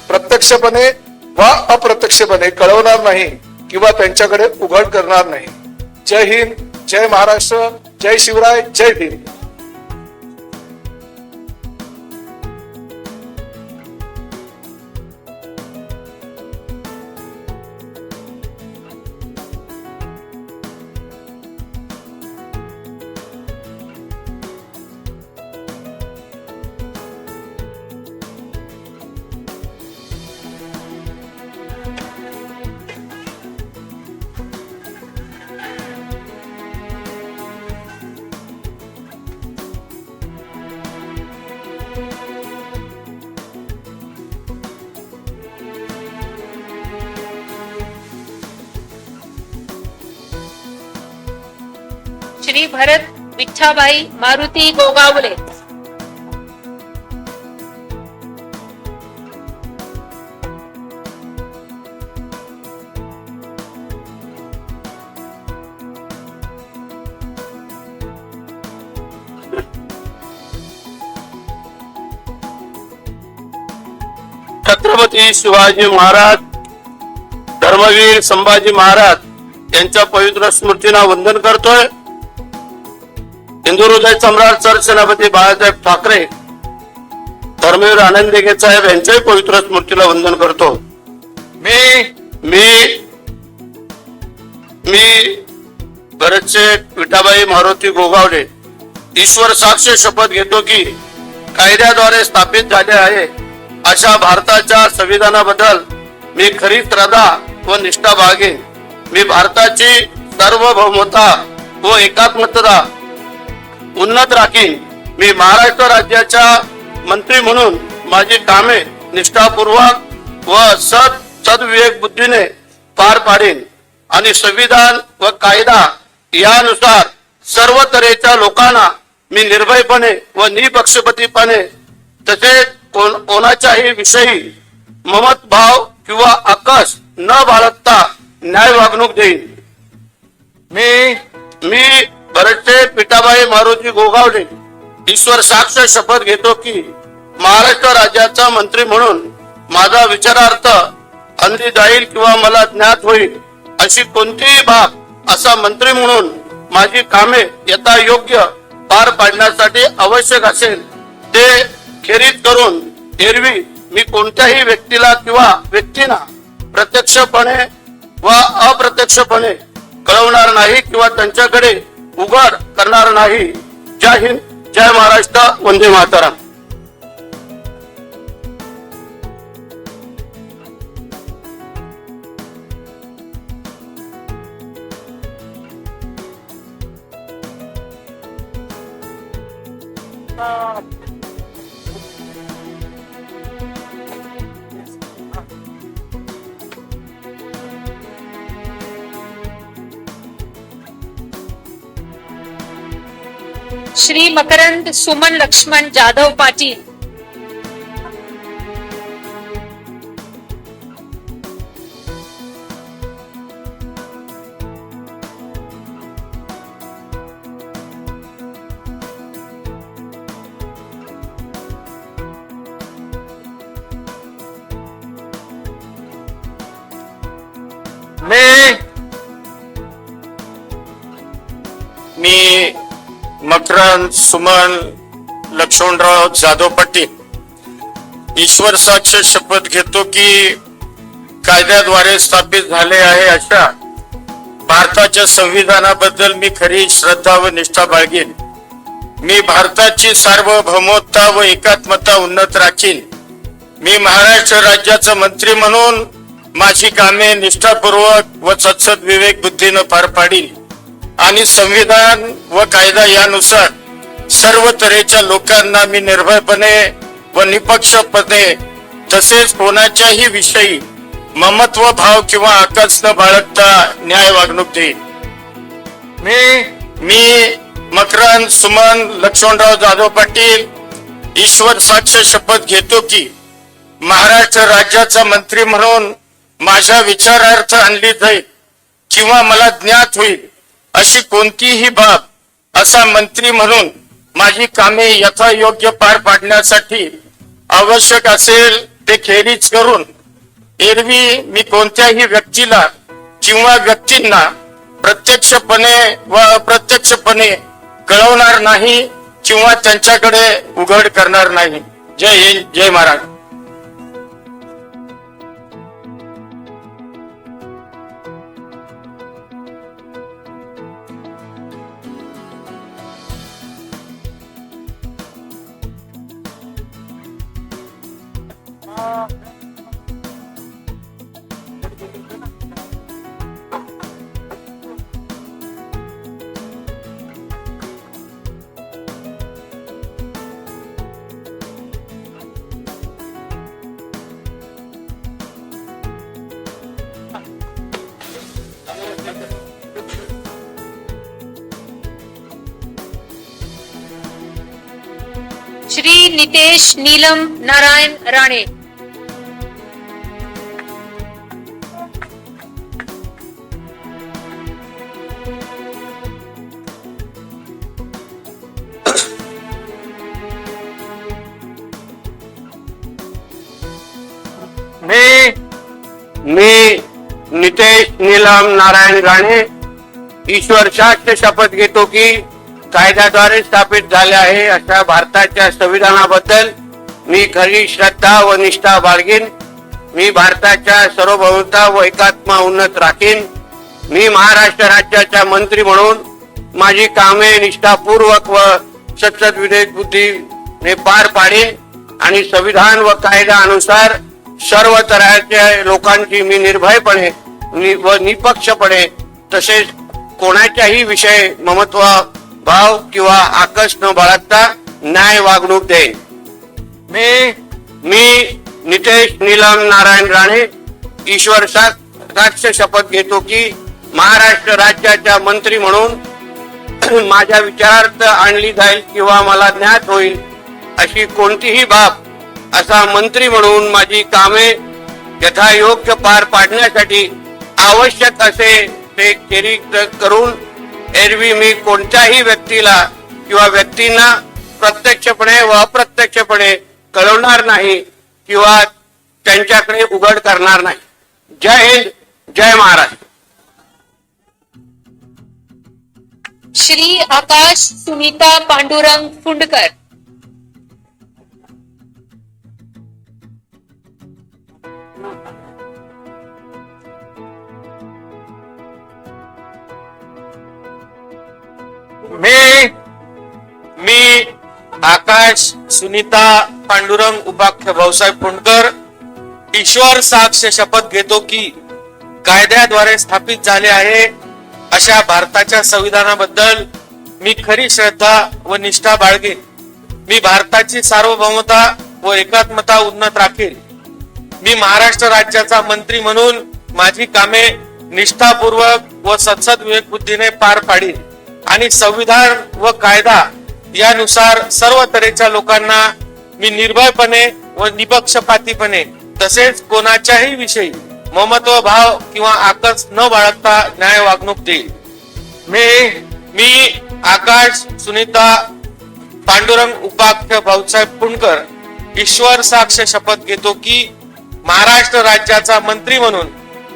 प्रत्यक्षपणे वा अप्रत्यक्षपणे कळवणार नाही किंवा त्यांच्याकडे उघड करणार नाही. जय हिंद, जय महाराष्ट्र, जय शिवराय, जय भीम. श्री भरत विठ्ठाबाई मारुती गोगावले. छत्रपती शिवाजी महाराज, धर्मवीर संभाजी महाराज यांच्या पवित्र स्मृतींना वंदन करतोय. हिंदू हृदय सम्राट सरसेनापती बाळासाहेब ठाकरे, धर्मवीर आनंद दिघे साहेब यांच्याही पवित्र स्मृतीला वंदन करतो. मी मी मी भरतशेठ विठाबाई मारुती गोगावले ईश्वर साक्ष शपथ घेतो की कायद्याद्वारे स्थापित झाले आहे अशा भारताच्या संविधानाबद्दल मी खरी श्रद्धा व निष्ठा बाळगेन. मी भारताची सार्वभौमता व एकात्मता उन्नत राखीन. मी महाराष्ट्र राज्याच्या मंत्री म्हणून माझी कामे निष्ठापूर्वक व सद्विवेक बुद्धीने पार पाडेन आणि संविधान व कायदा यानुसार सर्व तऱ्हेच्या लोकांना मी निर्भयपणे व निपक्षपातीपणे तसेच कोणाच्याही विषयी ममत भाव किंवा आकस न बाळगता न्याय वागणूक देईन. मी भरतशेठ विठाबाई मारुती गोगावले ईश्वर साक्ष शपथ घेतो की महाराष्ट्र राज्याचा मंत्री म्हणून माझा विचारार्थ अंधी जाईल किंवा मला ज्ञात होईल अशी कोणतीही बाब असा मंत्री म्हणून माझी कामे यथायोग्य पार पाडण्यासाठी आवश्यक असेल ते खेरीज करून एरवी मी कोणत्याही व्यक्तीला किंवा व्यक्तींना प्रत्यक्षपणे व अप्रत्यक्षपणे कळवणार नाही किंवा त्यांच्याकडे उघड करणार नाही. जय हिंद, जय महाराष्ट्र, वंदे मातरम. श्री मकरंद सुमन लक्ष्मण जाधव पाटील. मी मकरंद सुमन लक्ष्मणराव जाधव पाटील ईश्वर साक्ष शपथ घेतो की कायद्याद्वारे स्थापित झाले आहे अशा भारताच्या संविधानाबद्दल मी खरी श्रद्धा व निष्ठा बाळगेन. मी भारताची सार्वभौमता व एकात्मता उन्नत राखीन. मी महाराष्ट्र राज्याचा मंत्री म्हणून माझी कामे निष्ठापूर्वक व सत्सद विवेक बुद्धीनं पार पाडीन आणि संविधान व कायदा यानुसार सर्व तऱ्हेच्या लोकांना मी निर्भयपणे व निपक्षपणे तसेच कोणाच्याही विषयी ममत्व भाव किंवा आकस न बाळगता न्याय वागणूक देईन. मी मकरंद सुमन लक्ष्मणराव जाधव पाटील ईश्वर साक्ष शपथ घेतो की महाराष्ट्र राज्याचा मंत्री म्हणून माझ्या विचारार्थ आणली जाईल किंवा मला ज्ञात होईल अशी कोणतीही बाब असा मंत्री म्हणून माझी कामे यथायोग्य पार पाडण्यासाठी आवश्यक असेल ते खेरीज करून एरवी मी कोणत्याही व्यक्तीला किंवा व्यक्तींना प्रत्यक्षपणे व अप्रत्यक्षपणे कळवणार नाही किंवा त्यांच्याकडे उघड करणार नाही. जय हिंद, जय महाराष्ट्र. श्री नितेश नीलम नारायण राणे. मी नितेश नीलम नारायण राणे ईश्वर साक्ष शपथ घेतो की कायद्याद्वारे स्थापित झाले आहे अशा भारताच्या संविधानाबद्दल मी खरी श्रद्धा व निष्ठा बाळगीन. मी भारताच्या सार्वभौमता व एकात्मा उन्नत राखीन. मी महाराष्ट्र राज्याचा मंत्री म्हणून माझी कामे निष्ठापूर्वक व सतत विवेक बुद्धीने पार पाडीन आणि संविधान व कायद्यानुसार सर्व तऱ्हेच्या लोकांची मी निर्भयपणे व निपक्षपणे तसेच कोणाच्याही विषय ममत्व भाव किंवा आकस न बाळगता न्याय वागणूक देईन. मी नितेश नीलम नारायण राणे ईश्वर साक्ष शपथ घेतो की महाराष्ट्र राज्याच्या मंत्री म्हणून माझ्या विचारार्थ आणली जाईल किंवा मला ज्ञात होईल अशी कोणतीही बाब असा मंत्री म्हणून माझी कामे यथायोग्य पार पाडण्यासाठी आवश्यक असे ते खेरीज करून एरवी मी कोणत्याही व्यक्तीला किंवा व्यक्तींना प्रत्यक्षपणे व अप्रत्यक्षपणे कळवणार नाही किंवा त्यांच्याकडे उघड करणार नाही. जय हिंद, जय महाराष्ट्र. श्री आकाश सुनीता पांडुरंग फुंडकर. मी आकाश सुनीता पांडुरंग उपाख्य भाऊसाहेब फुंडकर ईश्वर साक्ष शपथ घेतो की कायद्याद्वारे स्थापित झाले आहे अशा भारताच्या संविधानाबद्दल मी खरी श्रद्धा व निष्ठा बाळगेन. मी भारताची सार्वभौमता व एकात्मता उन्नत राखेन. मी महाराष्ट्र राज्याचा मंत्री म्हणून माझी कामे निष्ठापूर्वक व सतत विवेक बुद्धीने पार पाडीन आणि संविधान व कायदा यानुसार सर्व तऱ्हेच्या लोकांना मी निर्भयपणे व निपक्षपातीपणे तसेच कोणाच्याही विषयी ममत्व भाव किंवा आकस न बाळगता न्याय वागणूक देईल. मी आकाश सुनीता पांडुरंग उपाख्य भाऊसाहेब फुंडकर ईश्वर साक्ष शपथ घेतो की महाराष्ट्र राज्याचा मंत्री म्हणून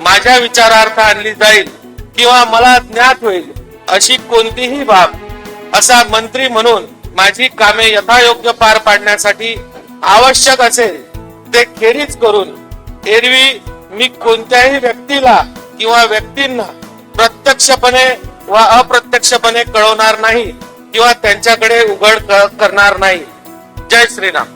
माझ्या विचारार्थ आणली जाईल किंवा मला ज्ञात होईल अशी कोणतीही बाब असा मंत्री म्हणून माझी कामे यथायोग्य पार पाडण्यासाठी आवश्यक असेल ते खेरीज करून एरवी मी कोणत्याही व्यक्तीला किंवा व्यक्तींना प्रत्यक्षपणे व अप्रत्यक्षपणे कळवणार नाही किंवा त्यांच्याकडे उघड करणार नाही. जय श्रीराम.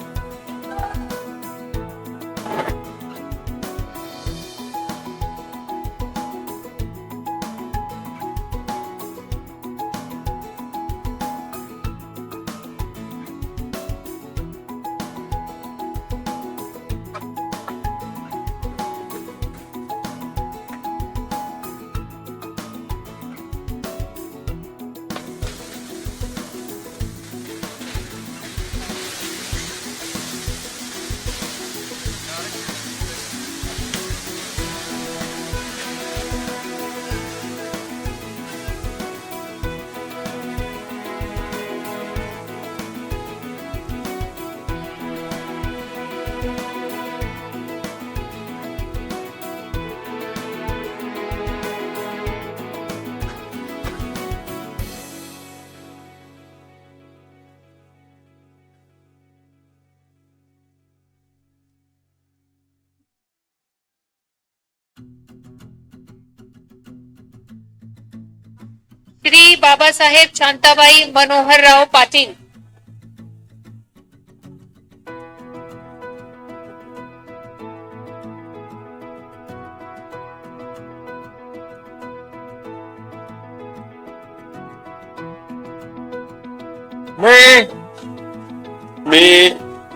श्री बाबासाहेब शांताबाई मनोहरराव पाटील. मी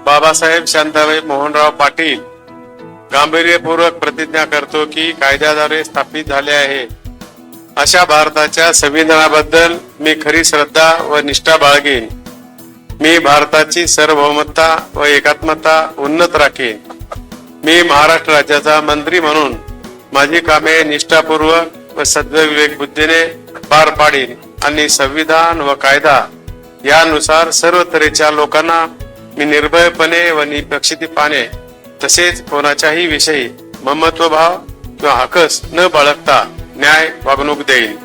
बाबासाहेब शांताबाई मोहनराव पाटील गांभीर्यपूर्वक प्रतिज्ञा करतो की कायद्याद्वारे स्थापित झाले आहे अशा भारताच्या संविधानाबद्दल मी खरी श्रद्धा व निष्ठा बाळगेन. मी भारताची सार्वभौमता व एकात्मता उन्नत राखीन. मी महाराष्ट्र राज्याचा मंत्री म्हणून माझी कामे निष्ठापूर्वक व सद्विवेक बुद्धीने पार पाडीन आणि संविधान व कायदा यानुसार सर्व तऱ्हेच्या लोकांना मी निर्भयपणे व निपक्षपातीपणे तसेच कोणाच्याही विषयी ममत्वभाव किंवा हकस न बाळगता न्याय वागणूक देईन.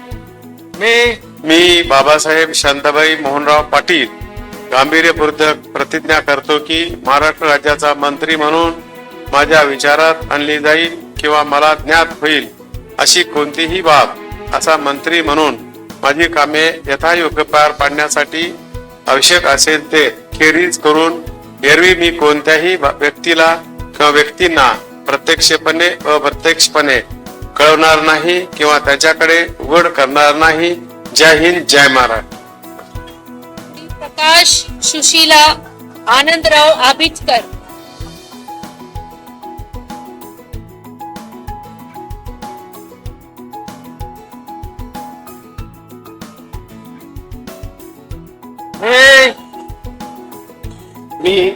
मी बाबासाहेब शांताबाई मोहनराव पाटील गांभीर्यपूर्वक प्रतिज्ञा करतो की महाराष्ट्र राज्याचा मंत्री म्हणून माझ्या विचारात आणली जाईल किंवा मला ज्ञात होईल अशी कोणतीही बाब असा मंत्री म्हणून माझी कामे यथायोग्य पार पाडण्यासाठी आवश्यक असेल ते खेरीज करून एरवी मी कोणत्याही व्यक्तीला किंवा व्यक्तींना प्रत्यक्षपणे अप्रत्यक्षपणे कळवणार नाही किंवा त्याच्याकडे उघड करणार नाही. जय हिंद, जय महाराष्ट्र. प्रकाश सुशीला आनंदराव आबिटकर. मी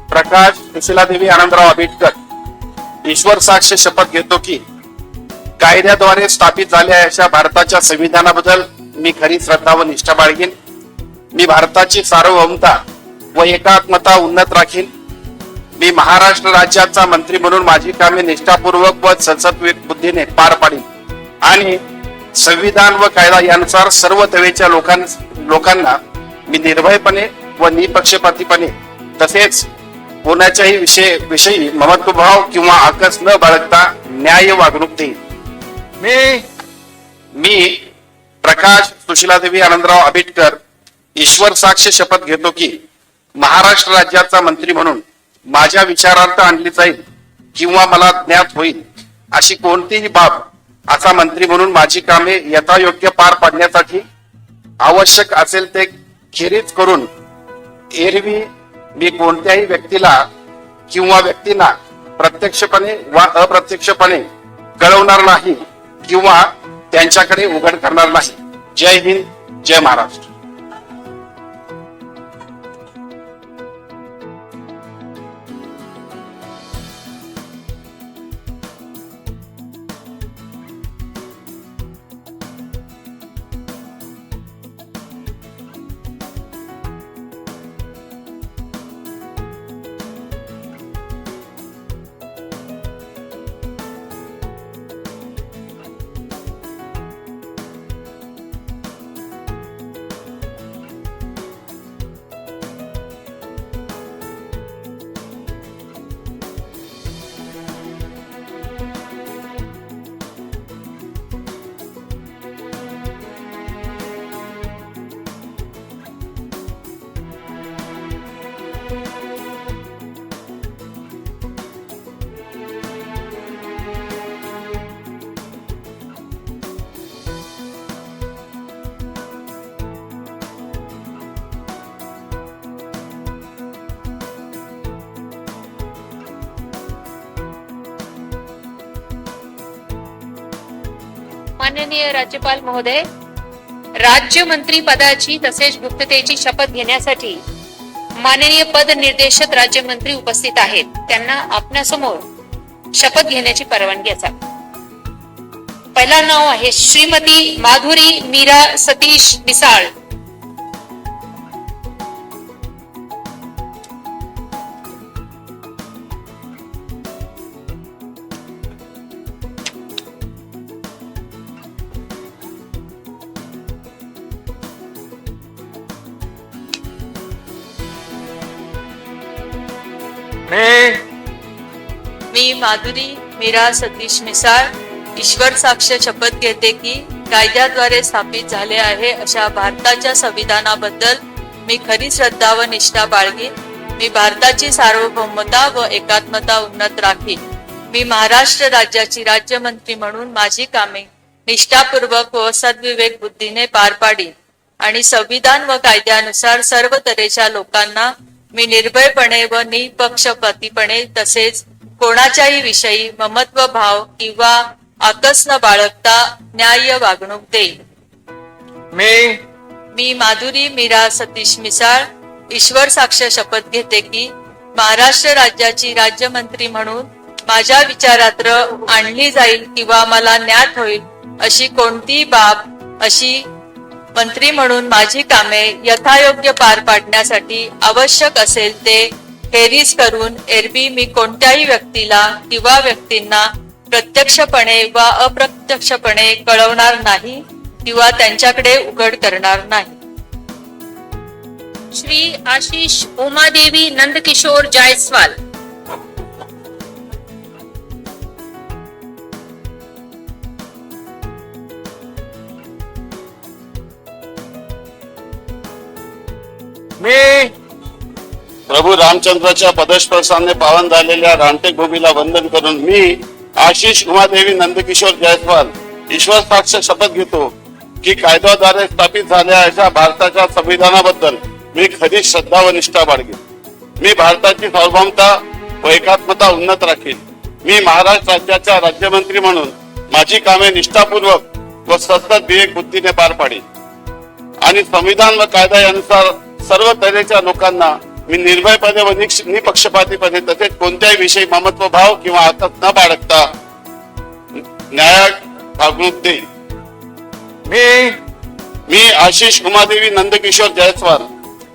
प्रकाश सुशीलादेवी आनंदराव आंबेडकर ईश्वर साक्ष शपथ घेतो की कायद्याद्वारे स्थापित झालेल्या अशा भारताच्या संविधानाबद्दल मी खरी श्रद्धा व निष्ठा बाळगीन. मी भारताची सार्वभौमता व एकात्मता उन्नत राखीन. मी महाराष्ट्र राज्याचा मंत्री म्हणून माझी कामे निष्ठापूर्वक व सद्विवेक बुद्धीने पार पाडीन आणि संविधान व कायदा यानुसार सर्व तऱ्हेच्या लोकांना मी निर्भयपणे व निपक्षपातीपणे तसेच कोणाच्याही विषयी ममत्वभाव किंवा आकस न बाळगता न्याय वागणूक देईन. मी प्रकाश सुशीलादेवी आनंदराव आंबेडकर ईश्वर साक्ष शपथ घेतो की महाराष्ट्र राज्याचा मंत्री म्हणून माझ्या विचारार्थ आणली जाईल किंवा मला ज्ञात होईल अशी कोणतीही बाब असा मंत्री म्हणून माझी कामे यथायोग्य पार पाडण्यासाठी आवश्यक असेल ते खेरीज करून एरवी मी कोणत्याही व्यक्तीला किंवा व्यक्तींना प्रत्यक्षपणे वा अप्रत्यक्षपणे कळवणार नाही किंवा त्यांच्याकडे उघड करणार नाही. जय हिंद, जय महाराष्ट्र. माननीय राज्यपाल महोदय, राज्यमंत्री पदाची तसेच गुप्ततेची शपथ घेण्यासाठी माननीय पद निर्देशक राज्यमंत्री उपस्थित आहेत. त्यांना आपणासमोर शपथ घेण्याची परवानगी असावी. पहिला नाव आहे श्रीमती माधुरी मीरा सतीश मिसाळ. मी माधुरी मीरा सतीश मिसाळ ईश्वर साक्ष शपथ घेते की कायद्याद्वारे स्थापित झाले आहे अशा भारताच्या संविधानाबद्दल मी खरी श्रद्धा व निष्ठा बाळगीन. मी भारताची सार्वभौमता व एकात्मता उन्नत राखीन. मी महाराष्ट्र राज्याची राज्यमंत्री म्हणून माझी कामे निष्ठापूर्वक व सद्विवेक बुद्धीने पार पाडीन आणि संविधान व कायद्यानुसार सर्व तऱ्हेच्या लोकांना मी निर्भयपणे व निपक्षपातीपणे तसेच कोणाच्याही विषयी ममत्व भाव किंवा आकस न बाळगता न्याय्य वागणूक देईन. मी माधुरी मीरा सतीश मिसाळ ईश्वर साक्ष शपथ घेते की महाराष्ट्र राज्याची राज्यमंत्री म्हणून माझ्या विचारात आणली जाईल किंवा मला ज्ञात होईल अशी कोणतीही बाब अशी मंत्री म्हणून माझी कामे यथायोग्य पार पाडण्यासाठी आवश्यक असेल ते खेरीज करून एरवी मी कोणत्याही व्यक्तीला किंवा व्यक्तींना प्रत्यक्षपणे वा अप्रत्यक्षपणे कळवणार नाही किंवा त्यांच्याकडे उघड करणार नाही. श्री आशीष उमादेवी नंदकिशोर जायसवाल. मी प्रभू रामचंद्राच्या पदस्पर्शाने पावन झालेल्या रामटेक भूमीला वंदन करून मी आशिष उमादेवी नंदकिशोर जायसवाल ईश्वर साक्ष शपथ घेतो की कायद्याद्वारे स्थापित झालेल्या अशा भारताच्या संविधानाबद्दल मी खरी श्रद्धा व निष्ठा बाळगेन. मी भारताची सार्वभौमता व एकात्मता उन्नत राखीन. मी महाराष्ट्र राज्याचा राज्यमंत्री म्हणून माझी कामे निष्ठापूर्वक व सतत विवेक बुद्धीने पार पाडीन आणि संविधान व कायदा यानुसार सर्व तऱ्हेच्या लोकांना मी निर्भयपणे व निपक्षपातीपणे तसेच कोणत्याही विषयी ममत्व भाव किंवा आतत न बाळगता न्यायाक वागणूक देईन. मी आशिष उमादेवी नंदकिशोर जायसवाल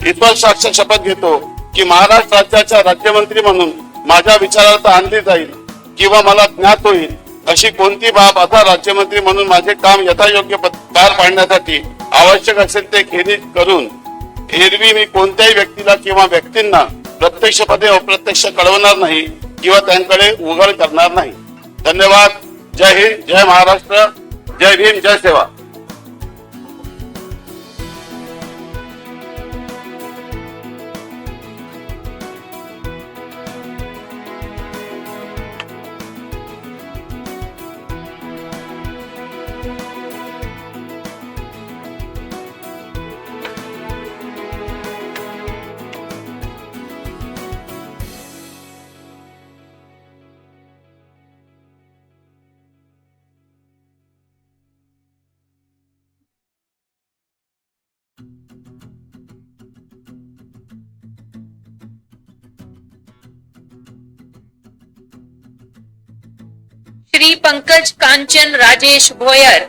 ईश्वर साक्ष शपथ घेतो की महाराष्ट्र राज्याच्या राज्यमंत्री म्हणून माझ्या विचारार्थ आणली जाईल किंवा मला ज्ञात होईल अशी कोणती बाब असा राज्यमंत्री म्हणून माझे काम यथायोग्य पार पाडण्यासाठी आवश्यक असेल ते खेरीज करून एरवी मी कोणत्याही व्यक्तीला किंवा व्यक्तींना प्रत्यक्षपणे अप्रत्यक्ष कळवणार नाही किंवा त्यांकडे उघड करणार नाही. धन्यवाद. जय हिंद, जय महाराष्ट्र, जय भीम, जय सेवा. श्री पंकज कांचन राजेश भोयर.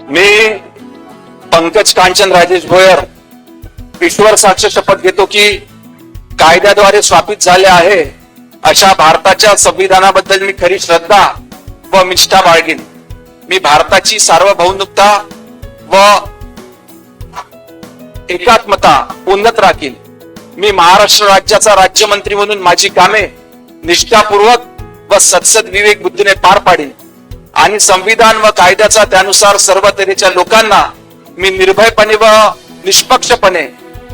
मी पंकज कांचन राजेश भोयर ईश्वर साक्ष शपथ घेतो की कायद्याद्वारे स्थापित झाले आहे अशा भारताच्या संविधानाबद्दल मी खरी श्रद्धा व निष्ठा बाळगीन. मी भारताची सार्वभौमता व एकात्मता उन्नत राखीन. मी महाराष्ट्र राज्याचा राज्यमंत्री म्हणून माझी कामे निष्ठापूर्वक व सतसत विवेक बुद्धीने पार पाडीन आणि संविधान व कायद्याचा त्यानुसार सर्व तऱ्हेच्या लोकांना मी निर्भयपणे व निष्पक्षपणे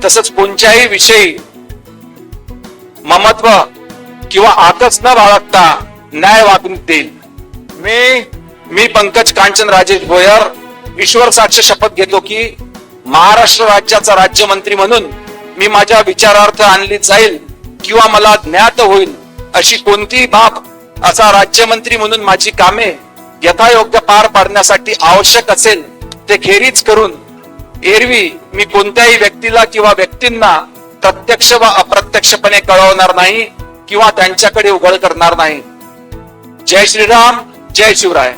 तसंच कोणत्याही विषयी ममत्व किंवा आकस न बाळगता न्याय वागणूक देईल. मी पंकज कांचन राजेश भोयर ईश्वर साक्ष शपथ घेतो की महाराष्ट्र राज्याचा राज्यमंत्री म्हणून मी माझ्या विचारार्थ आणली जाईल किंवा मला ज्ञात होईल अशी कोणतीही बाब असा राज्यमंत्री म्हणून माझी कामे यथायोग्य पार पाडण्यासाठी आवश्यक असेल ते खेरीज करून एरवी मी कोणत्याही व्यक्तीला किंवा व्यक्तींना प्रत्यक्ष व अप्रत्यक्षपणे कळवणार नाही किंवा त्यांच्याकडे उघड करणार नाही. जय श्रीराम, जय शिवराय.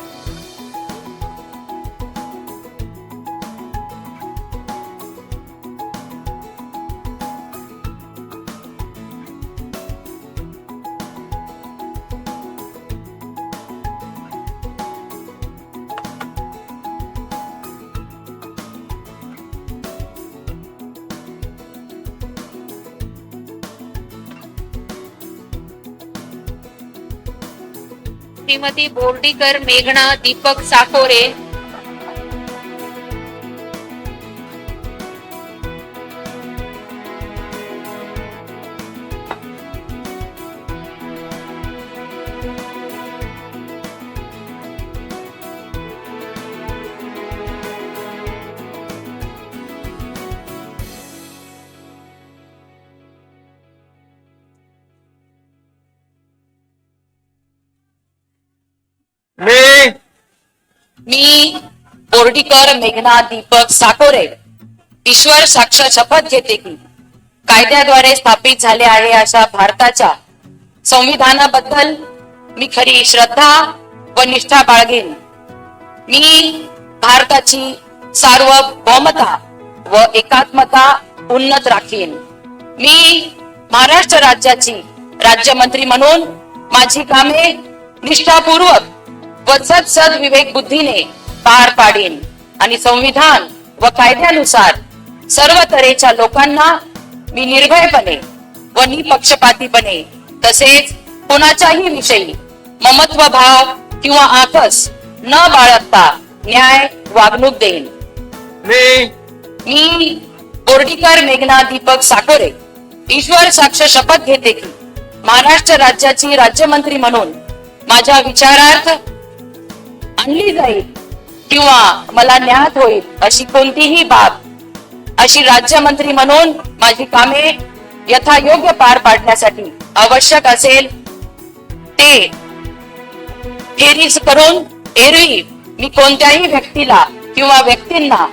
श्रीमती बोर्डीकर मेघना दीपक साकोरे. मी बोर्डीकर मेघना दीपक साकोरे ईश्वर साक्ष शपथ घेते की कायद्याद्वारे स्थापित झाले आहे अशा भारताच्या संविधानाबद्दल मी खरी श्रद्धा व निष्ठा बाळगेन. मी भारताची सार्वभौमता व एकात्मता उन्नत राखीन. मी महाराष्ट्र राज्याची राज्यमंत्री म्हणून माझी कामे निष्ठापूर्वक व सद विवेक बुद्धीने पार पाडीन आणि संविधान व कायद्यानुसार सर्व तऱ्हेच्या लोकांना मी निर्भयपणे व निपक्षपातीपणे तसेच कोणाच्याही विषयी ममत्व भाव किंवा आकस न बाळगता न्याय वागणूक देईन. मी बोर्डीकर मेघना दीपक साकोरे ईश्वर साक्ष शपथ घेते की महाराष्ट्र राज्याची राज्यमंत्री म्हणून माझ्या विचारार्थ आणली जाईल किंवा मला ज्ञात होईल अशी कोणतीही बाब अशी राज्यमंत्री म्हणून माझी कामे यथायोग्य पार पाडण्यासाठी आवश्यक असेल ते फेरीज करून एरवी मी कोणत्याही व्यक्तीला किंवा व्यक्तींना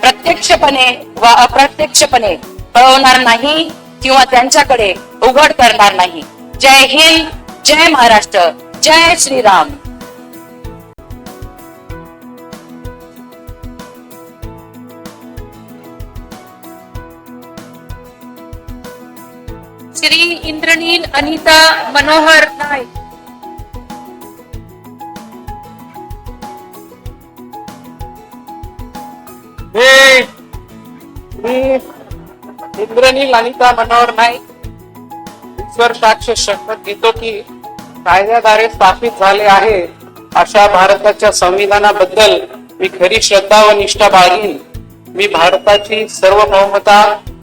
प्रत्यक्षपणे व अप्रत्यक्षपणे कळवणार नाही किंवा त्यांच्याकडे उघड करणार नाही. जय हिंद, जय महाराष्ट्र, जय श्रीराम. श्री इंद्रनील अनिता मनोहर नाईक. इंद्रनील अनिता मनोहर नाईक ईश्वर साक्ष शपथ घेतो की कायद्याद्वारे स्थापित झाले आहे अशा भारताच्या संविधानाबद्दल मी खरी श्रद्धा व निष्ठा बाळगीन. मी भारताची सार्वभौमता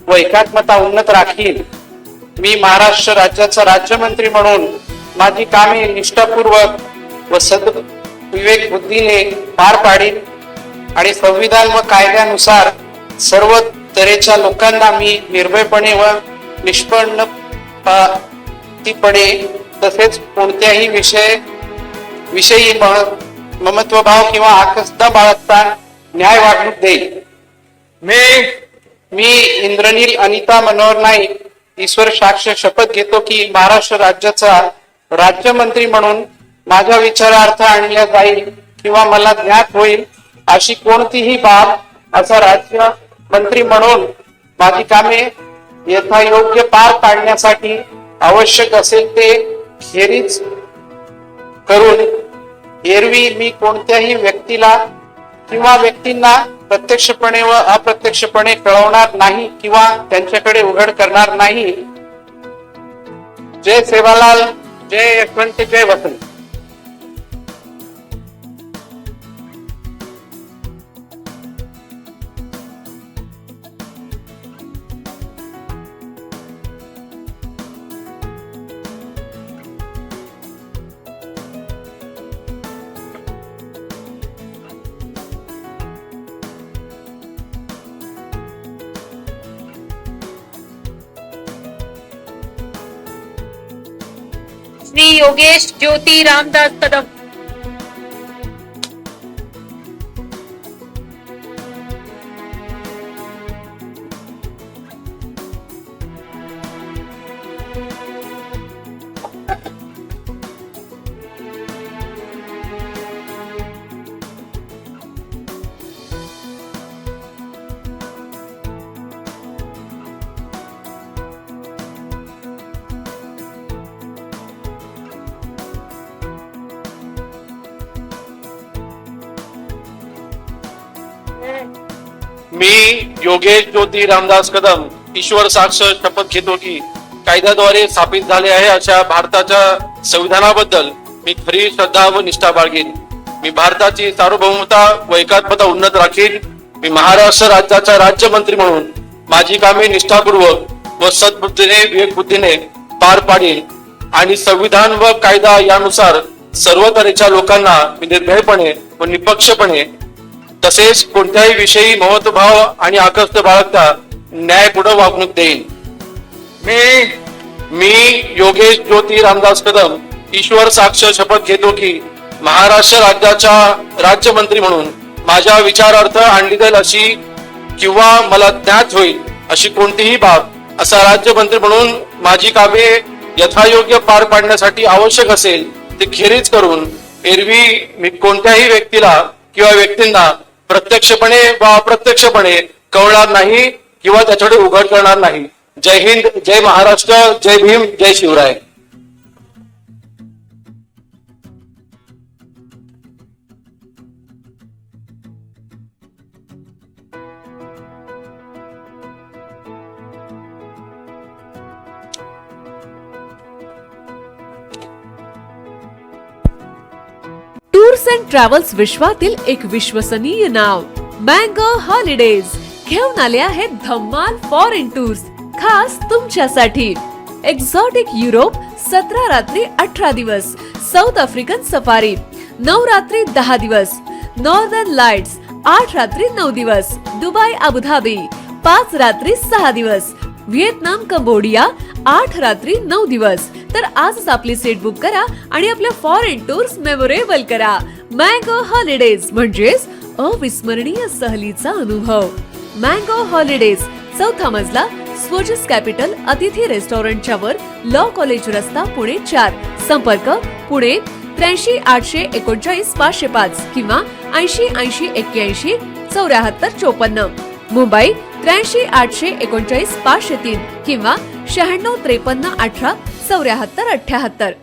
व एकात्मता उन्नत राखीन. मी महाराष्ट्र राज्याचा राज्यमंत्री म्हणून माझी कामे निष्ठापूर्वक व सद्विवेक बुद्धीने पार पाडीन आणि संविधान व कायद्यानुसार सर्व तऱ्हेच्या लोकांना मी निर्भयपणे व निष्पक्षपातीपणे तसेच कोणत्याही विषयी ममत्वभाव किंवा आकस न बाळगता न्याय वागणूक देईल. मी इंद्रनील अनिता मनोहर नाईक ईश्वर साक्ष शपथ घेतो की महाराष्ट्र राज्याचा राज्यमंत्री म्हणून माझ्या विचारार्थ आणल्या जाईल किंवा मला ज्ञात होईल अशी कोणतीही बाब असा राज्यमंत्री म्हणून माझी कामे यथायोग्य पार पाडण्यासाठी आवश्यक असेल ते खेरीज करून एरवी मी कोणत्याही व्यक्तीला किंवा व्यक्तींना प्रत्यक्षपणे व अप्रत्यक्षपणे कळवणार नाही किंवा त्यांच्याकडे उघड करणार नाही. जय सेवालाल, जय यशवंत, जय वसंत. श्री योगेश ज्योति रामदास कदम. मी योगेश ज्योती रामदास कदम ईश्वर साक्ष शपथ घेतो की कायद्याद्वारे स्थापित झाले आहे अशा भारताच्या संविधानाबद्दल मी खरी श्रद्धा व निष्ठा बाळगीन. मी भारताची सार्वभौमता व एकात्मता उन्नत राखीन. मी महाराष्ट्र राज्याचा राज्यमंत्री म्हणून माझी कामे निष्ठापूर्वक व सद्बुद्धीने विवेकबुद्धीने पार पाडीन आणि संविधान व कायदा यानुसार सर्व तऱ्हेच्या लोकांना मी निर्भयपणे व निपक्षपणे तसेच कोणत्याही विषयी महत्वभाव आणि आकस्त बाळगता न्यायपूर्ण वागणूक देईन. मी योगेश ज्योती रामदास कदम ईश्वर साक्ष शपथ घेतो की महाराष्ट्र राज्याच्या राज्यमंत्री म्हणून माझ्या विचारार्थ आणली जाईल अशी किंवा मला ज्ञात होईल अशी कोणतीही बाब असा राज्यमंत्री म्हणून माझी कामे यथायोग्य पार पाडण्यासाठी आवश्यक असेल ते खेरीज करून एरवी मी कोणत्याही व्यक्तीला किंवा व्यक्तींना प्रत्यक्षपणे वा अप्रत्यक्षपणे कळणार नाही किंवा त्याच्याकडे उघड करणार नाही. जय हिंद, जय महाराष्ट्र, जय भीम, जय शिवराय. टूर्स अँड ट्रॅव्हल्स विश्वातील एक विश्वसनीय नाव मँगो हॉलिडेज घेऊन आले आहेत धम्माल फॉरेन टूर्स खास तुमच्यासाठी. एक्झॉटिक युरोप 17 रात्री 18 दिवस, साऊथ आफ्रिकन सफारी 9 रात्री 10 दिवस, नॉर्दर्न लाईट्स 8 रात्री 9 दिवस, दुबई अबुधाबी 5 रात्री 6 दिवस, व्हिएतनाम कंबोडिया 8 रात्री 9 दिवस. तर आजच आपली सीट बुक करा आणि आपल्या फॉरेन टूर्स मेमोरेबल करा. मँगो हॉलिडेज म्हणजेच अविस्मरणीय सहलीचा अनुभव. मँगो हॉलिडेज, 4था मजला, स्वोजस कॅपिटल अतिथी रेस्टॉरंटच्या वर, लॉ कॉलेज रस्ता, पुणे 4. संपर्क पुणे 83 839 505 किंवा 80 80 81 74 54. मुंबई 83 839 503 किंवा 96 53 18 74 78.